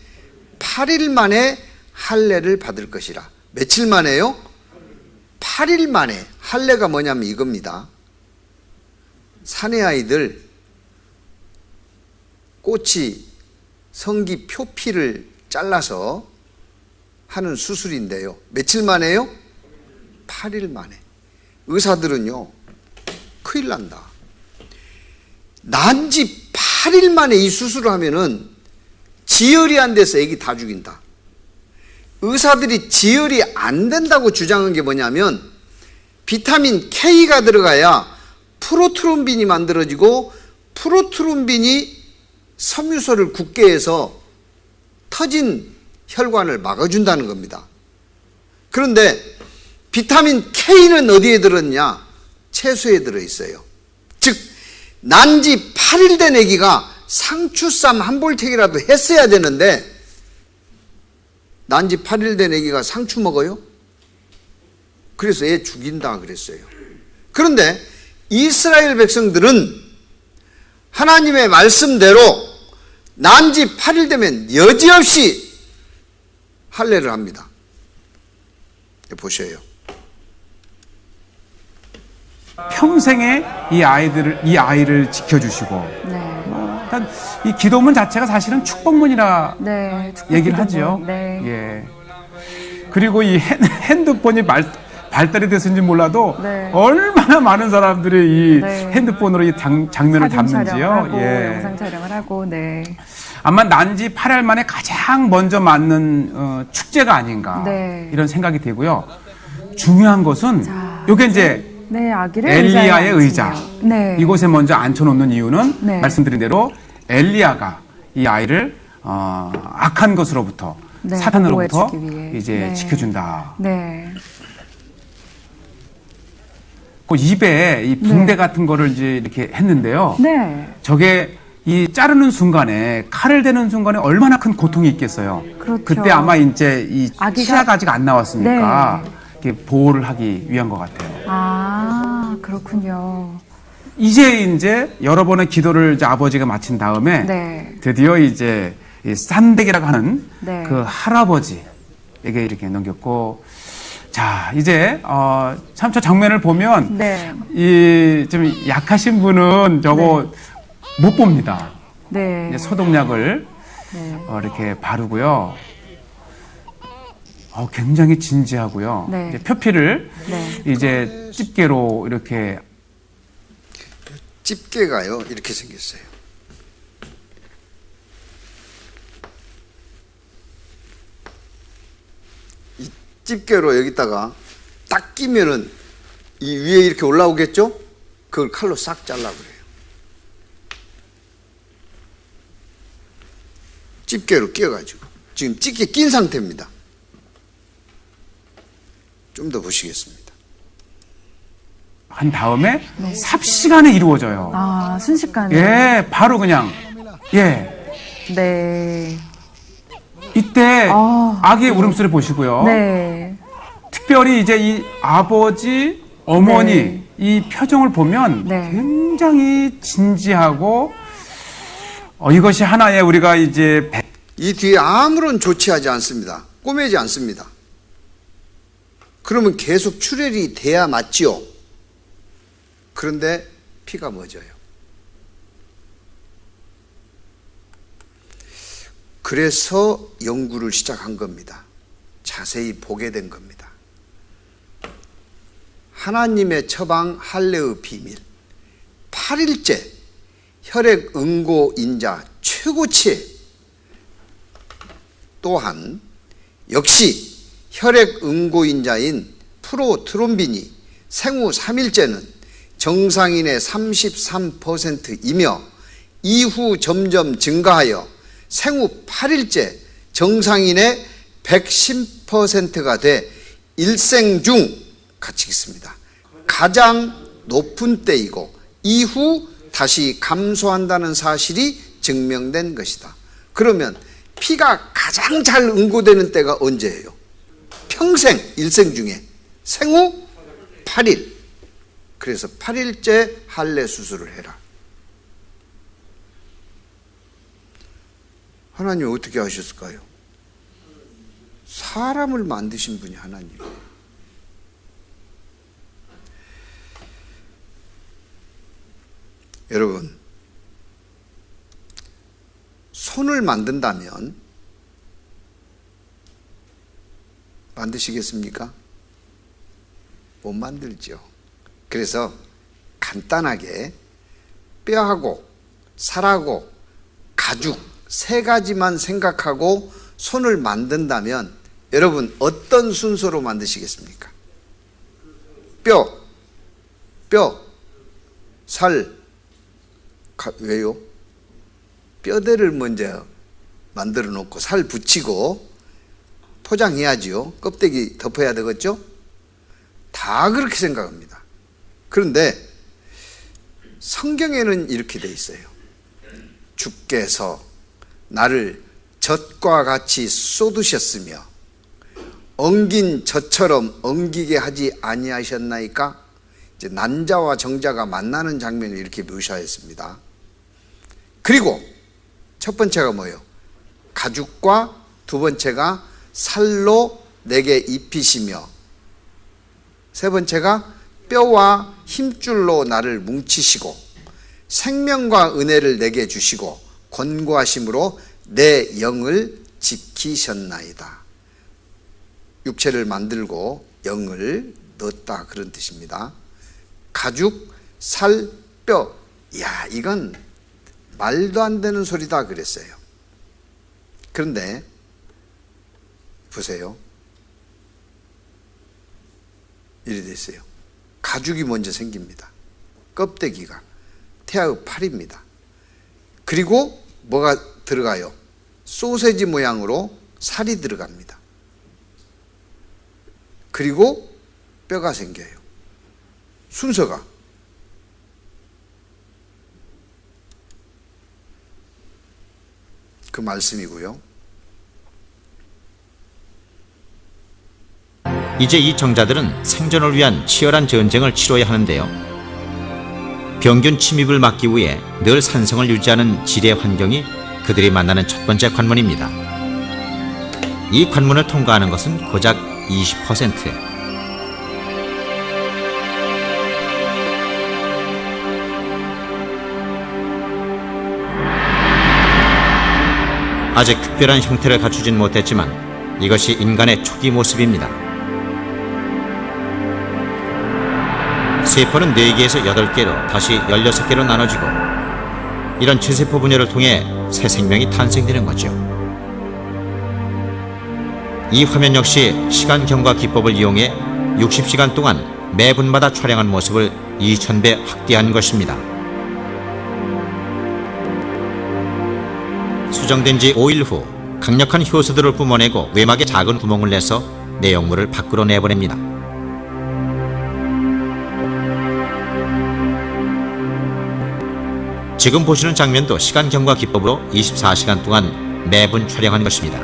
8일 만에 할례를 받을 것이라. 며칠 만에요? 8일 만에. 할례가 뭐냐면 이겁니다. 사내 아이들 꼬치 성기 표피를 잘라서 하는 수술인데요. 며칠 만에요? 8일 만에. 의사들은요, 큰일 난다. 난 지 8일 만에 이 수술을 하면은 지혈이 안 돼서 애기 다 죽인다. 의사들이 지혈이 안 된다고 주장한 게 뭐냐면 비타민 K가 들어가야 프로트롬빈이 만들어지고 프로트롬빈이 섬유소를 굳게 해서 터진 혈관을 막아준다는 겁니다. 그런데 비타민 K는 어디에 들었냐? 채소에 들어있어요. 즉 난지 8일 된 아기가 상추쌈 한 볼택이라도 했어야 되는데 난지 8일 된 아기가 상추 먹어요? 그래서 애 죽인다 그랬어요. 그런데 이스라엘 백성들은 하나님의 말씀대로 난지 8일 되면 여지없이 할례를 합니다. 보셔요. 평생에 이 아이를 지켜주시고, 일단 이 기도문 자체가 사실은 축복문이라 얘기를 하죠. 예. 그리고 이 핸드폰이 발달이 됐는지 몰라도 얼마나 많은 사람들이 이 핸드폰으로 이 장면을 담는지요. 예. 영상 촬영을 하고, 아마 난지 8일 만에 가장 먼저 맞는 축제가 아닌가 이런 생각이 되고요. 중요한 것은 요게 이제 아기를 엘리야의 의자. 이곳에 먼저 앉혀놓는 이유는 말씀드린 대로 엘리야가 이 아이를 악한 것으로부터 사탄으로부터 이제 지켜준다. 그 입에 이 붕대 같은 거를 이제 이렇게 했는데요. 저게 이 자르는 순간에 칼을 대는 순간에 얼마나 큰 고통이 있겠어요. 그때 아마 이제 이 치아가 아직 안 나왔으니까 이렇게 보호를 하기 위한 것 같아요. 아, 그렇군요. 이제 여러 번의 기도를 이제 아버지가 마친 다음에 드디어 이제 이 산덱이라고 하는 그 할아버지에게 이렇게 넘겼고, 자 이제 참 저 장면을 보면 이 좀 약하신 분은 저거 못 봅니다. 이제 소독약을 이렇게 바르고요. 굉장히 진지하고요. 이제 표피를 이제 집게로 이렇게. 집게가요 이렇게 생겼어요. 이 집게로 여기다가 딱 끼면은 이 위에 이렇게 올라오겠죠? 그걸 칼로 싹 잘라 그래요. 집게로 끼워가지고 지금 집게 낀 상태입니다. 좀 더 보시겠습니다. 한 다음에 삽시간에 이루어져요. 아, 순식간에. 예, 바로 그냥. 예. 이때 아기의 울음소리 보시고요. 특별히 이제 이 아버지, 어머니 이 표정을 보면 굉장히 진지하고 이것이 하나의 우리가 이제 이 뒤에 아무런 조치하지 않습니다. 꼬매지 않습니다. 그러면 계속 출혈이 돼야 맞지요. 그런데 피가 멎어요. 그래서 연구를 시작한 겁니다. 자세히 보게 된 겁니다. 하나님의 처방 할례의 비밀, 8일째 혈액 응고 인자 최고치에 또한 역시 혈액 응고인자인 프로트롬빈이 생후 3일째는 정상인의 33%이며 이후 점점 증가하여 생후 8일째 정상인의 110%가 돼 일생 중 같이 있습니다. 가장 높은 때이고 이후 다시 감소한다는 사실이 증명된 것이다. 그러면 피가 가장 잘 응고되는 때가 언제예요? 평생 일생 중에 생후 8일. 그래서 8일째 할례 수술을 해라. 하나님 어떻게 하셨을까요? 사람을 만드신 분이 하나님이에요. 여러분, 손을 만든다면 만드시겠습니까? 못 만들죠. 그래서 간단하게 뼈하고 살하고 가죽 세 가지만 생각하고 손을 만든다면 여러분 어떤 순서로 만드시겠습니까? 뼈, 살, 왜요? 뼈대를 먼저 만들어 놓고 살 붙이고 포장해야지요. 껍데기 덮어야 되겠죠? 다 그렇게 생각합니다. 그런데 성경에는 이렇게 돼 있어요. 주께서 나를 젖과 같이 쏟으셨으며 엉긴 젖처럼 엉기게 하지 아니하셨나이까? 이제 난자와 정자가 만나는 장면을 이렇게 묘사했습니다. 그리고 첫 번째가 뭐예요? 가죽과 두 번째가 살로 내게 입히시며 세 번째가 뼈와 힘줄로 나를 뭉치시고 생명과 은혜를 내게 주시고 권고하심으로 내 영을 지키셨나이다. 육체를 만들고 영을 넣었다 그런 뜻입니다. 가죽, 살, 뼈. 야, 이건 말도 안 되는 소리다 그랬어요. 그런데 보세요. 이래 됐어요. 가죽이 먼저 생깁니다. 껍데기가 태아의 팔입니다. 그리고 뭐가 들어가요? 소세지 모양으로 살이 들어갑니다. 그리고 뼈가 생겨요. 순서가 그 말씀이고요. 이제 이 정자들은 생존을 위한 치열한 전쟁을 치러야 하는데요. 병균 침입을 막기 위해 늘 산성을 유지하는 지뢰 환경이 그들이 만나는 첫 번째 관문입니다. 이 관문을 통과하는 것은 고작 20%. 아직 특별한 형태를 갖추진 못했지만 이것이 인간의 초기 모습입니다. 세포는 4개에서 8개로 다시 16개로 나눠지고 이런 최세포 분열을 통해 새 생명이 탄생되는 거죠. 이 화면 역시 시간 경과 기법을 이용해 60시간 동안 매분마다 촬영한 모습을 2000배 확대한 것입니다. 수정된 지 5일 후 강력한 효소들을 뿜어내고 외막에 작은 구멍을 내서 내용물을 밖으로 내보냅니다. 지금 보시는 장면도 시간 경과 기법으로 24시간 동안 매분 촬영한 것입니다.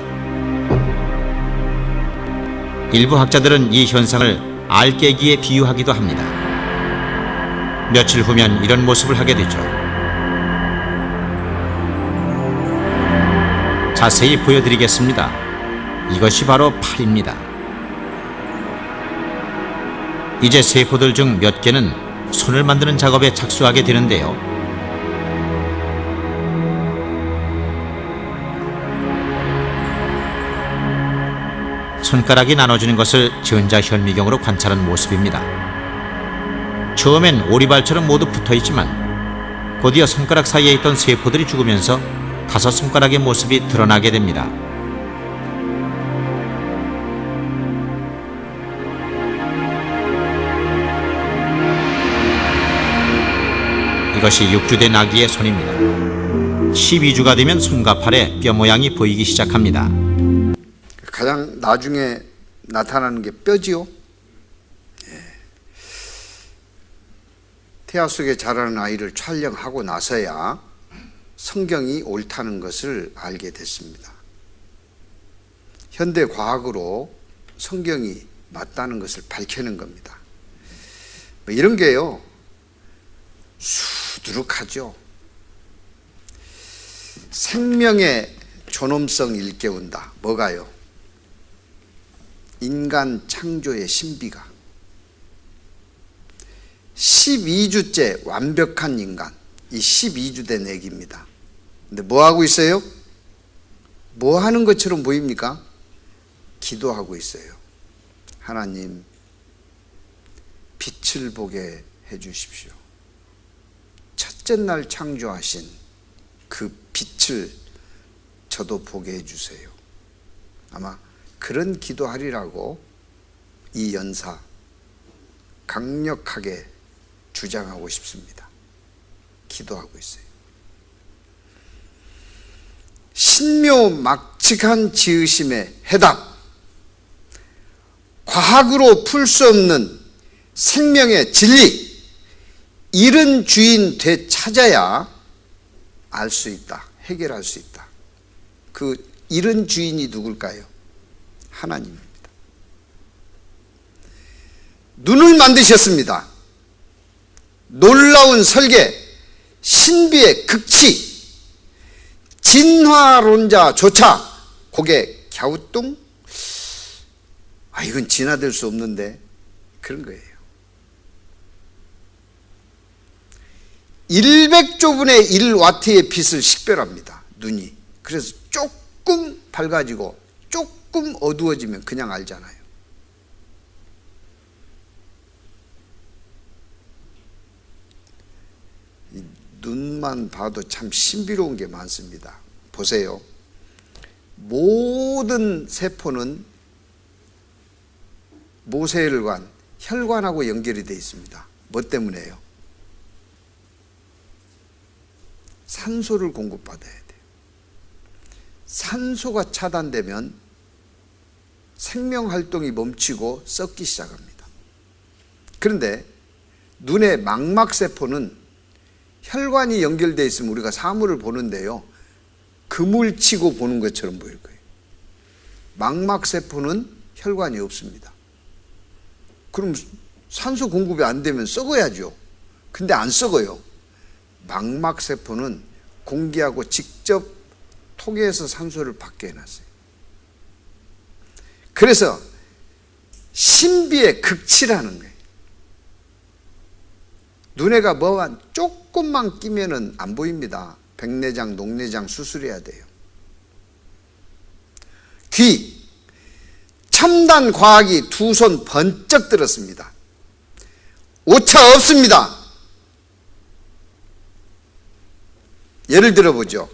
일부 학자들은 이 현상을 알 깨기에 비유하기도 합니다. 며칠 후면 이런 모습을 하게 되죠. 자세히 보여드리겠습니다. 이것이 바로 팔입니다. 이제 세포들 중 몇 개는 손을 만드는 작업에 착수하게 되는데요. 손가락이 나눠지는 것을 전자현미경으로 관찰한 모습입니다. 처음엔 오리발처럼 모두 붙어있지만 곧이어 손가락 사이에 있던 세포들이 죽으면서 5손가락의 모습이 드러나게 됩니다. 이것이 6주된 아기의 손입니다. 12주가 되면 손과 팔에 뼈 모양이 보이기 시작합니다. 가장 나중에 나타나는 게 뼈지요. 태아 속에 자라는 아이를 촬영하고 나서야 성경이 옳다는 것을 알게 됐습니다. 현대 과학으로 성경이 맞다는 것을 밝혀낸 겁니다. 이런 게요, 수두룩하죠. 생명의 존엄성 일깨운다. 뭐가요? 인간 창조의 신비가 12주째 완벽한 인간, 이 12주 된 애기입니다. 근데 뭐 하고 있어요? 뭐 하는 것처럼 보입니까? 기도하고 있어요. 하나님, 빛을 보게 해 주십시오. 첫째 날 창조하신 그 빛을 저도 보게 해 주세요. 아마 그런 기도하리라고 이 연사 강력하게 주장하고 싶습니다. 기도하고 있어요. 신묘막측한 지으심의 해답, 과학으로 풀 수 없는 생명의 진리, 이른 주인 되찾아야 알 수 있다, 해결할 수 있다. 그 이른 주인이 누굴까요? 하나님입니다. 눈을 만드셨습니다. 놀라운 설계, 신비의 극치, 진화론자조차 고개 갸우뚱? 이건 진화될 수 없는데, 그런 거예요. 100조분의 1와트의 빛을 식별합니다. 눈이. 그래서 조금 밝아지고 조금 어두워지면 그냥 알잖아요. 눈만 봐도 참 신비로운 게 많습니다. 보세요. 모든 세포는 모세혈관, 혈관하고 연결이 되어 있습니다. 뭐 때문에요? 산소를 공급받아야 돼요. 산소가 차단되면 생명활동이 멈추고 썩기 시작합니다. 그런데 눈의 망막세포는 혈관이 연결되어 있으면 우리가 사물을 보는데요, 그물 치고 보는 것처럼 보일 거예요. 망막세포는 혈관이 없습니다. 그럼 산소 공급이 안 되면 썩어야죠. 근데 안 썩어요. 망막세포는 공기하고 직접 통해서 산소를 받게 해놨어요. 그래서 신비의 극치라는 거예요. 눈에가 뭐가 조금만 끼면은 안 보입니다. 백내장, 녹내장 수술해야 돼요. 귀, 첨단 과학이 두 손 번쩍 들었습니다. 오차 없습니다. 예를 들어보죠.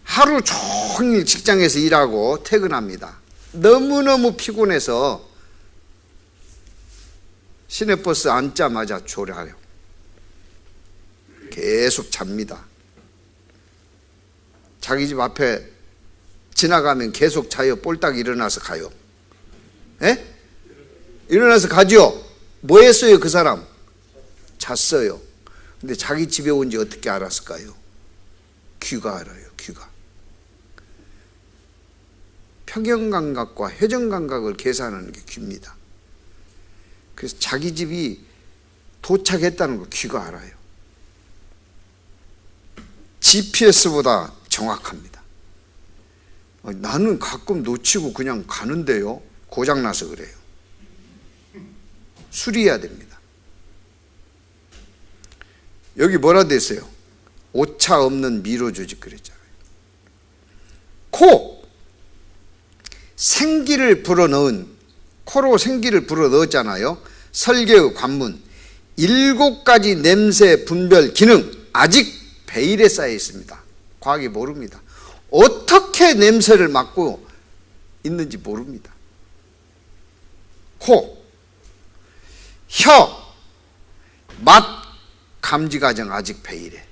하루 종일 직장에서 일하고 퇴근합니다. 너무너무 피곤해서 시내버스 앉자마자 졸아요. 계속 잡니다. 자기 집 앞에 지나가면 계속 자요. 볼딱 일어나서 가요. 예? 일어나서 가죠. 뭐 했어요 그 사람? 잤어요. 근데 자기 집에 온 지 어떻게 알았을까요? 귀가 알아요. 귀가. 평형감각과 회전감각을 계산하는 게 귀입니다. 그래서 자기 집이 도착했다는 걸 귀가 알아요. GPS보다 정확합니다. 나는 가끔 놓치고 그냥 가는데요, 고장나서 그래요. 수리해야 됩니다. 여기 뭐라 돼 있어요? 오차 없는 미로 조직 그랬잖아요. 코, 생기를 불어넣은, 코로 생기를 불어넣었잖아요. 설계의 관문, 7가지 냄새 분별 기능 아직 베일에 쌓여 있습니다. 과학이 모릅니다. 어떻게 냄새를 맡고 있는지 모릅니다. 코, 혀, 맛 감지 과정 아직 베일에.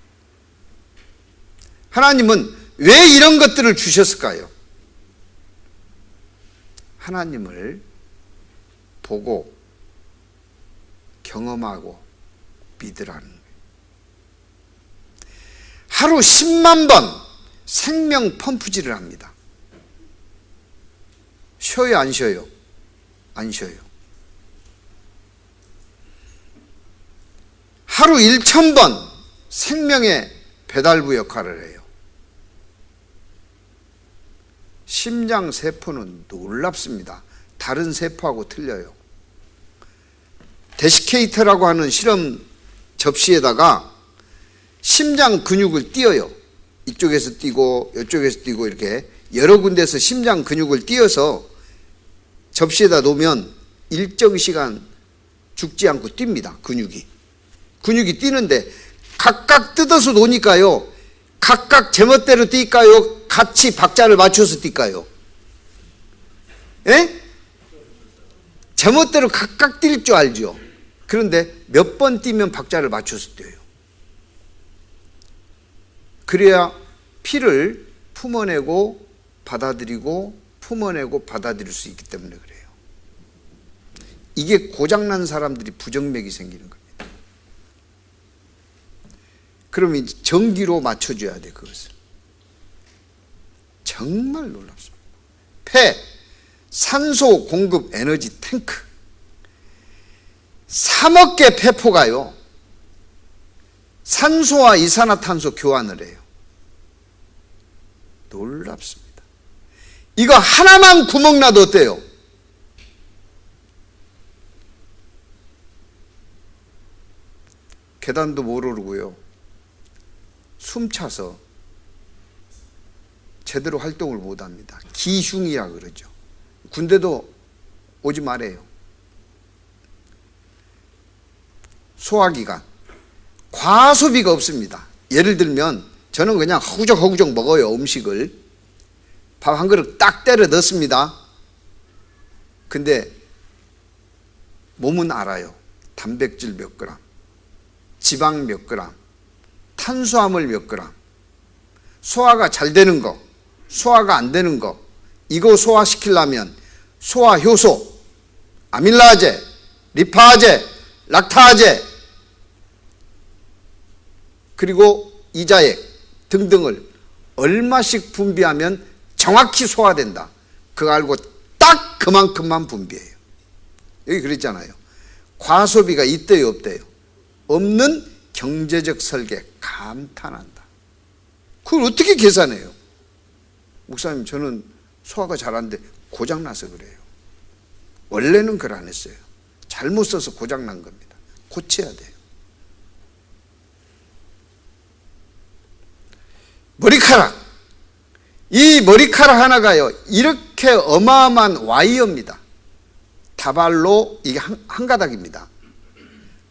하나님은 왜 이런 것들을 주셨을까요? 하나님을 보고 경험하고 믿으라는 거예요. 하루 10만 번 생명 펌프질을 합니다. 쉬어요, 안 쉬어요? 안 쉬어요. 하루 1000번 생명의 배달부 역할을 해요. 심장 세포는 놀랍습니다. 다른 세포하고 틀려요. 데시케이터라고 하는 실험 접시에다가 심장 근육을 띄어요. 이쪽에서 띄고 이쪽에서 띄고 이렇게 여러 군데서 심장 근육을 띄어서 접시에다 놓으면 일정 시간 죽지 않고 뜁니다. 근육이 뛰는데 각각 뜯어서 놓으니까요, 각각 제멋대로 뛸까요? 같이 박자를 맞춰서 뛸까요? 예? 제멋대로 각각 뛸 줄 알죠. 그런데 몇 번 뛰면 박자를 맞춰서 뛰어요. 그래야 피를 품어내고 받아들이고 품어내고 받아들일 수 있기 때문에 그래요. 이게 고장난 사람들이 부정맥이 생기는 겁니다. 그러면 이제 전기로 맞춰줘야 돼, 그것을. 정말 놀랍습니다. 폐, 산소 공급 에너지 탱크. 3억 개 폐포가요, 산소와 이산화탄소 교환을 해요. 놀랍습니다. 이거 하나만 구멍 나도 어때요? 계단도 못 오르고요, 숨차서 제대로 활동을 못 합니다. 기흉이라 그러죠. 군대도 오지 말아요. 소화기관, 과소비가 없습니다. 예를 들면 저는 그냥 허구적 먹어요. 음식을 밥 한 그릇 딱 때려 넣습니다. 근데 몸은 알아요. 단백질 몇 그램, 지방 몇 그램, 탄수화물 몇 그램, 소화가 잘 되는 거, 소화가 안 되는 거, 이거 소화시키려면 소화 효소, 아밀라제, 리파제, 락타제, 그리고 이자액 등등을 얼마씩 분비하면 정확히 소화된다. 그거 알고 딱 그만큼만 분비해요. 여기 그랬잖아요. 과소비가 있대요, 없대요? 없는 경제적 설계. 감탄한다. 그걸 어떻게 계산해요? 목사님, 저는 소화가 잘 안 돼. 고장나서 그래요. 원래는 그걸 안 했어요. 잘못 써서 고장난 겁니다. 고쳐야 돼요. 머리카락. 이 머리카락 하나가요, 이렇게 어마어마한 와이어입니다. 다발로 이게 한 가닥입니다.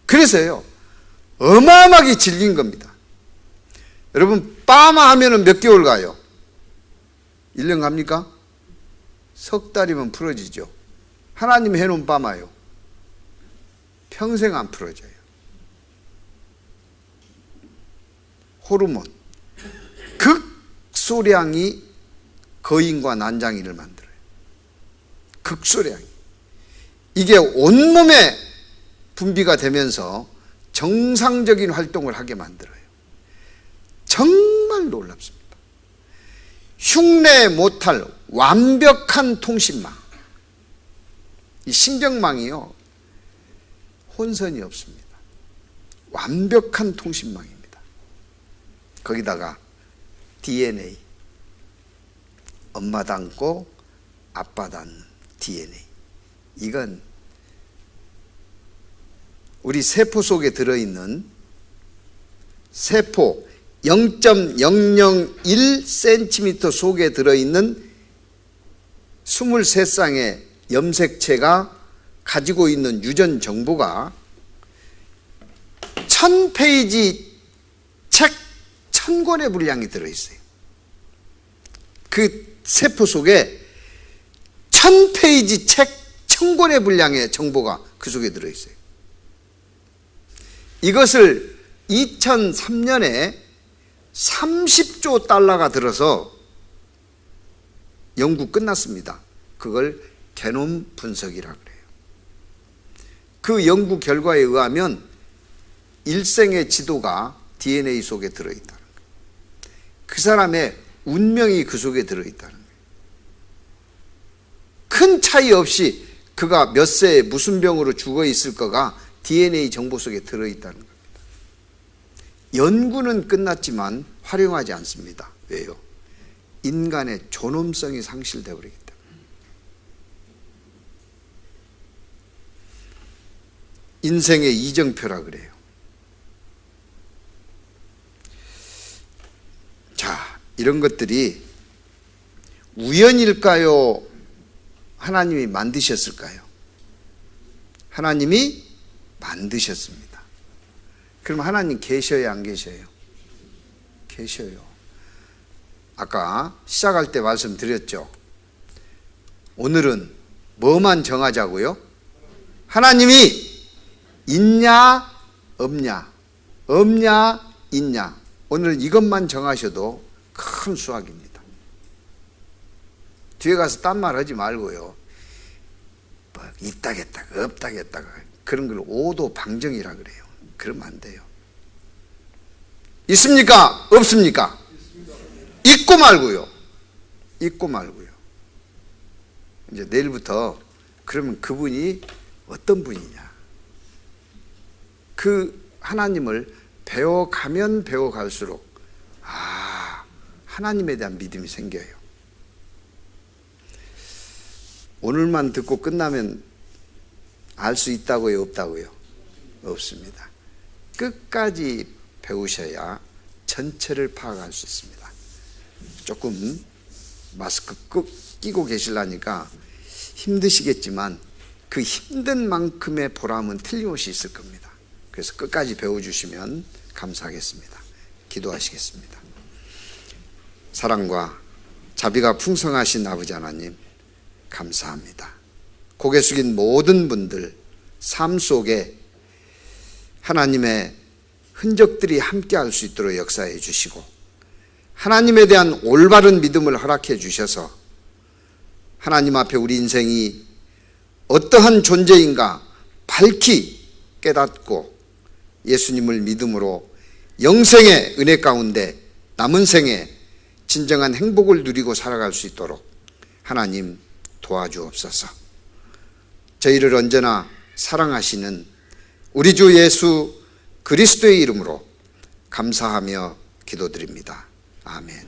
그래서요, 어마어마하게 질긴 겁니다. 여러분, 빠마 하면은 몇 개월 가요? 1년 갑니까? 석 달이면 풀어지죠. 하나님이 해놓은 빠마요, 평생 안 풀어져요. 호르몬, 극소량이 거인과 난장이를 만들어요. 극소량이. 이게 온몸에 분비가 되면서 정상적인 활동을 하게 만들어요. 정말 놀랍습니다. 흉내 못할 완벽한 통신망. 이 신경망이요, 혼선이 없습니다. 완벽한 통신망입니다. 거기다가 DNA, 엄마 닮고 아빠 닮은 DNA. 이건 우리 세포 속에 들어있는 세포 0.001cm 속에 들어있는 23쌍의 염색체가 가지고 있는 유전 정보가 1000페이지 책 1000권의 분량이 들어있어요. 그 세포 속에 1000페이지 책 1000권의 분량의 정보가 그 속에 들어있어요. 이것을 2003년에 30조 달러가 들어서 연구 끝났습니다. 그걸 게놈 분석이라 그래요. 그 연구 결과에 의하면 일생의 지도가 DNA 속에 들어있다는 거예요. 그 사람의 운명이 그 속에 들어있다는 거예요. 큰 차이 없이 그가 몇 세에 무슨 병으로 죽어 있을 거가 DNA 정보 속에 들어있다는 겁니다. 연구는 끝났지만 활용하지 않습니다. 왜요? 인간의 존엄성이 상실되어 버리기 때문에. 인생의 이정표라 그래요. 자, 이런 것들이 우연일까요? 하나님이 만드셨을까요? 하나님이 만드셨습니다. 그럼 하나님 계셔요, 안 계셔요? 계셔요. 아까 시작할 때 말씀드렸죠. 오늘은 뭐만 정하자고요? 하나님이 있냐 없냐, 없냐 있냐. 오늘은 이것만 정하셔도 큰 수확입니다. 뒤에 가서 딴 말 하지 말고요. 뭐 있다겠다가 없다겠다가 그런 걸 오도방정이라 그래요. 그러면 안 돼요. 있습니까? 없습니까? 있고 말고요. 있고 말고요. 이제 내일부터 그러면 그분이 어떤 분이냐. 그 하나님을 배워가면 배워갈수록 하나님에 대한 믿음이 생겨요. 오늘만 듣고 끝나면 알 수 있다고요? 없다고요? 없습니다. 끝까지 배우셔야 전체를 파악할 수 있습니다. 조금 마스크 끼고 계시려니까 힘드시겠지만 그 힘든 만큼의 보람은 틀림없이 있을 겁니다. 그래서 끝까지 배워주시면 감사하겠습니다. 기도하시겠습니다. 사랑과 자비가 풍성하신 아버지 하나님, 감사합니다. 고개 숙인 모든 분들 삶 속에 하나님의 흔적들이 함께 할 수 있도록 역사해 주시고 하나님에 대한 올바른 믿음을 허락해 주셔서 하나님 앞에 우리 인생이 어떠한 존재인가 밝히 깨닫고 예수님을 믿음으로 영생의 은혜 가운데 남은 생에 진정한 행복을 누리고 살아갈 수 있도록 하나님 도와주옵소서. 저희를 언제나 사랑하시는 우리 주 예수 그리스도의 이름으로 감사하며 기도드립니다. 아멘.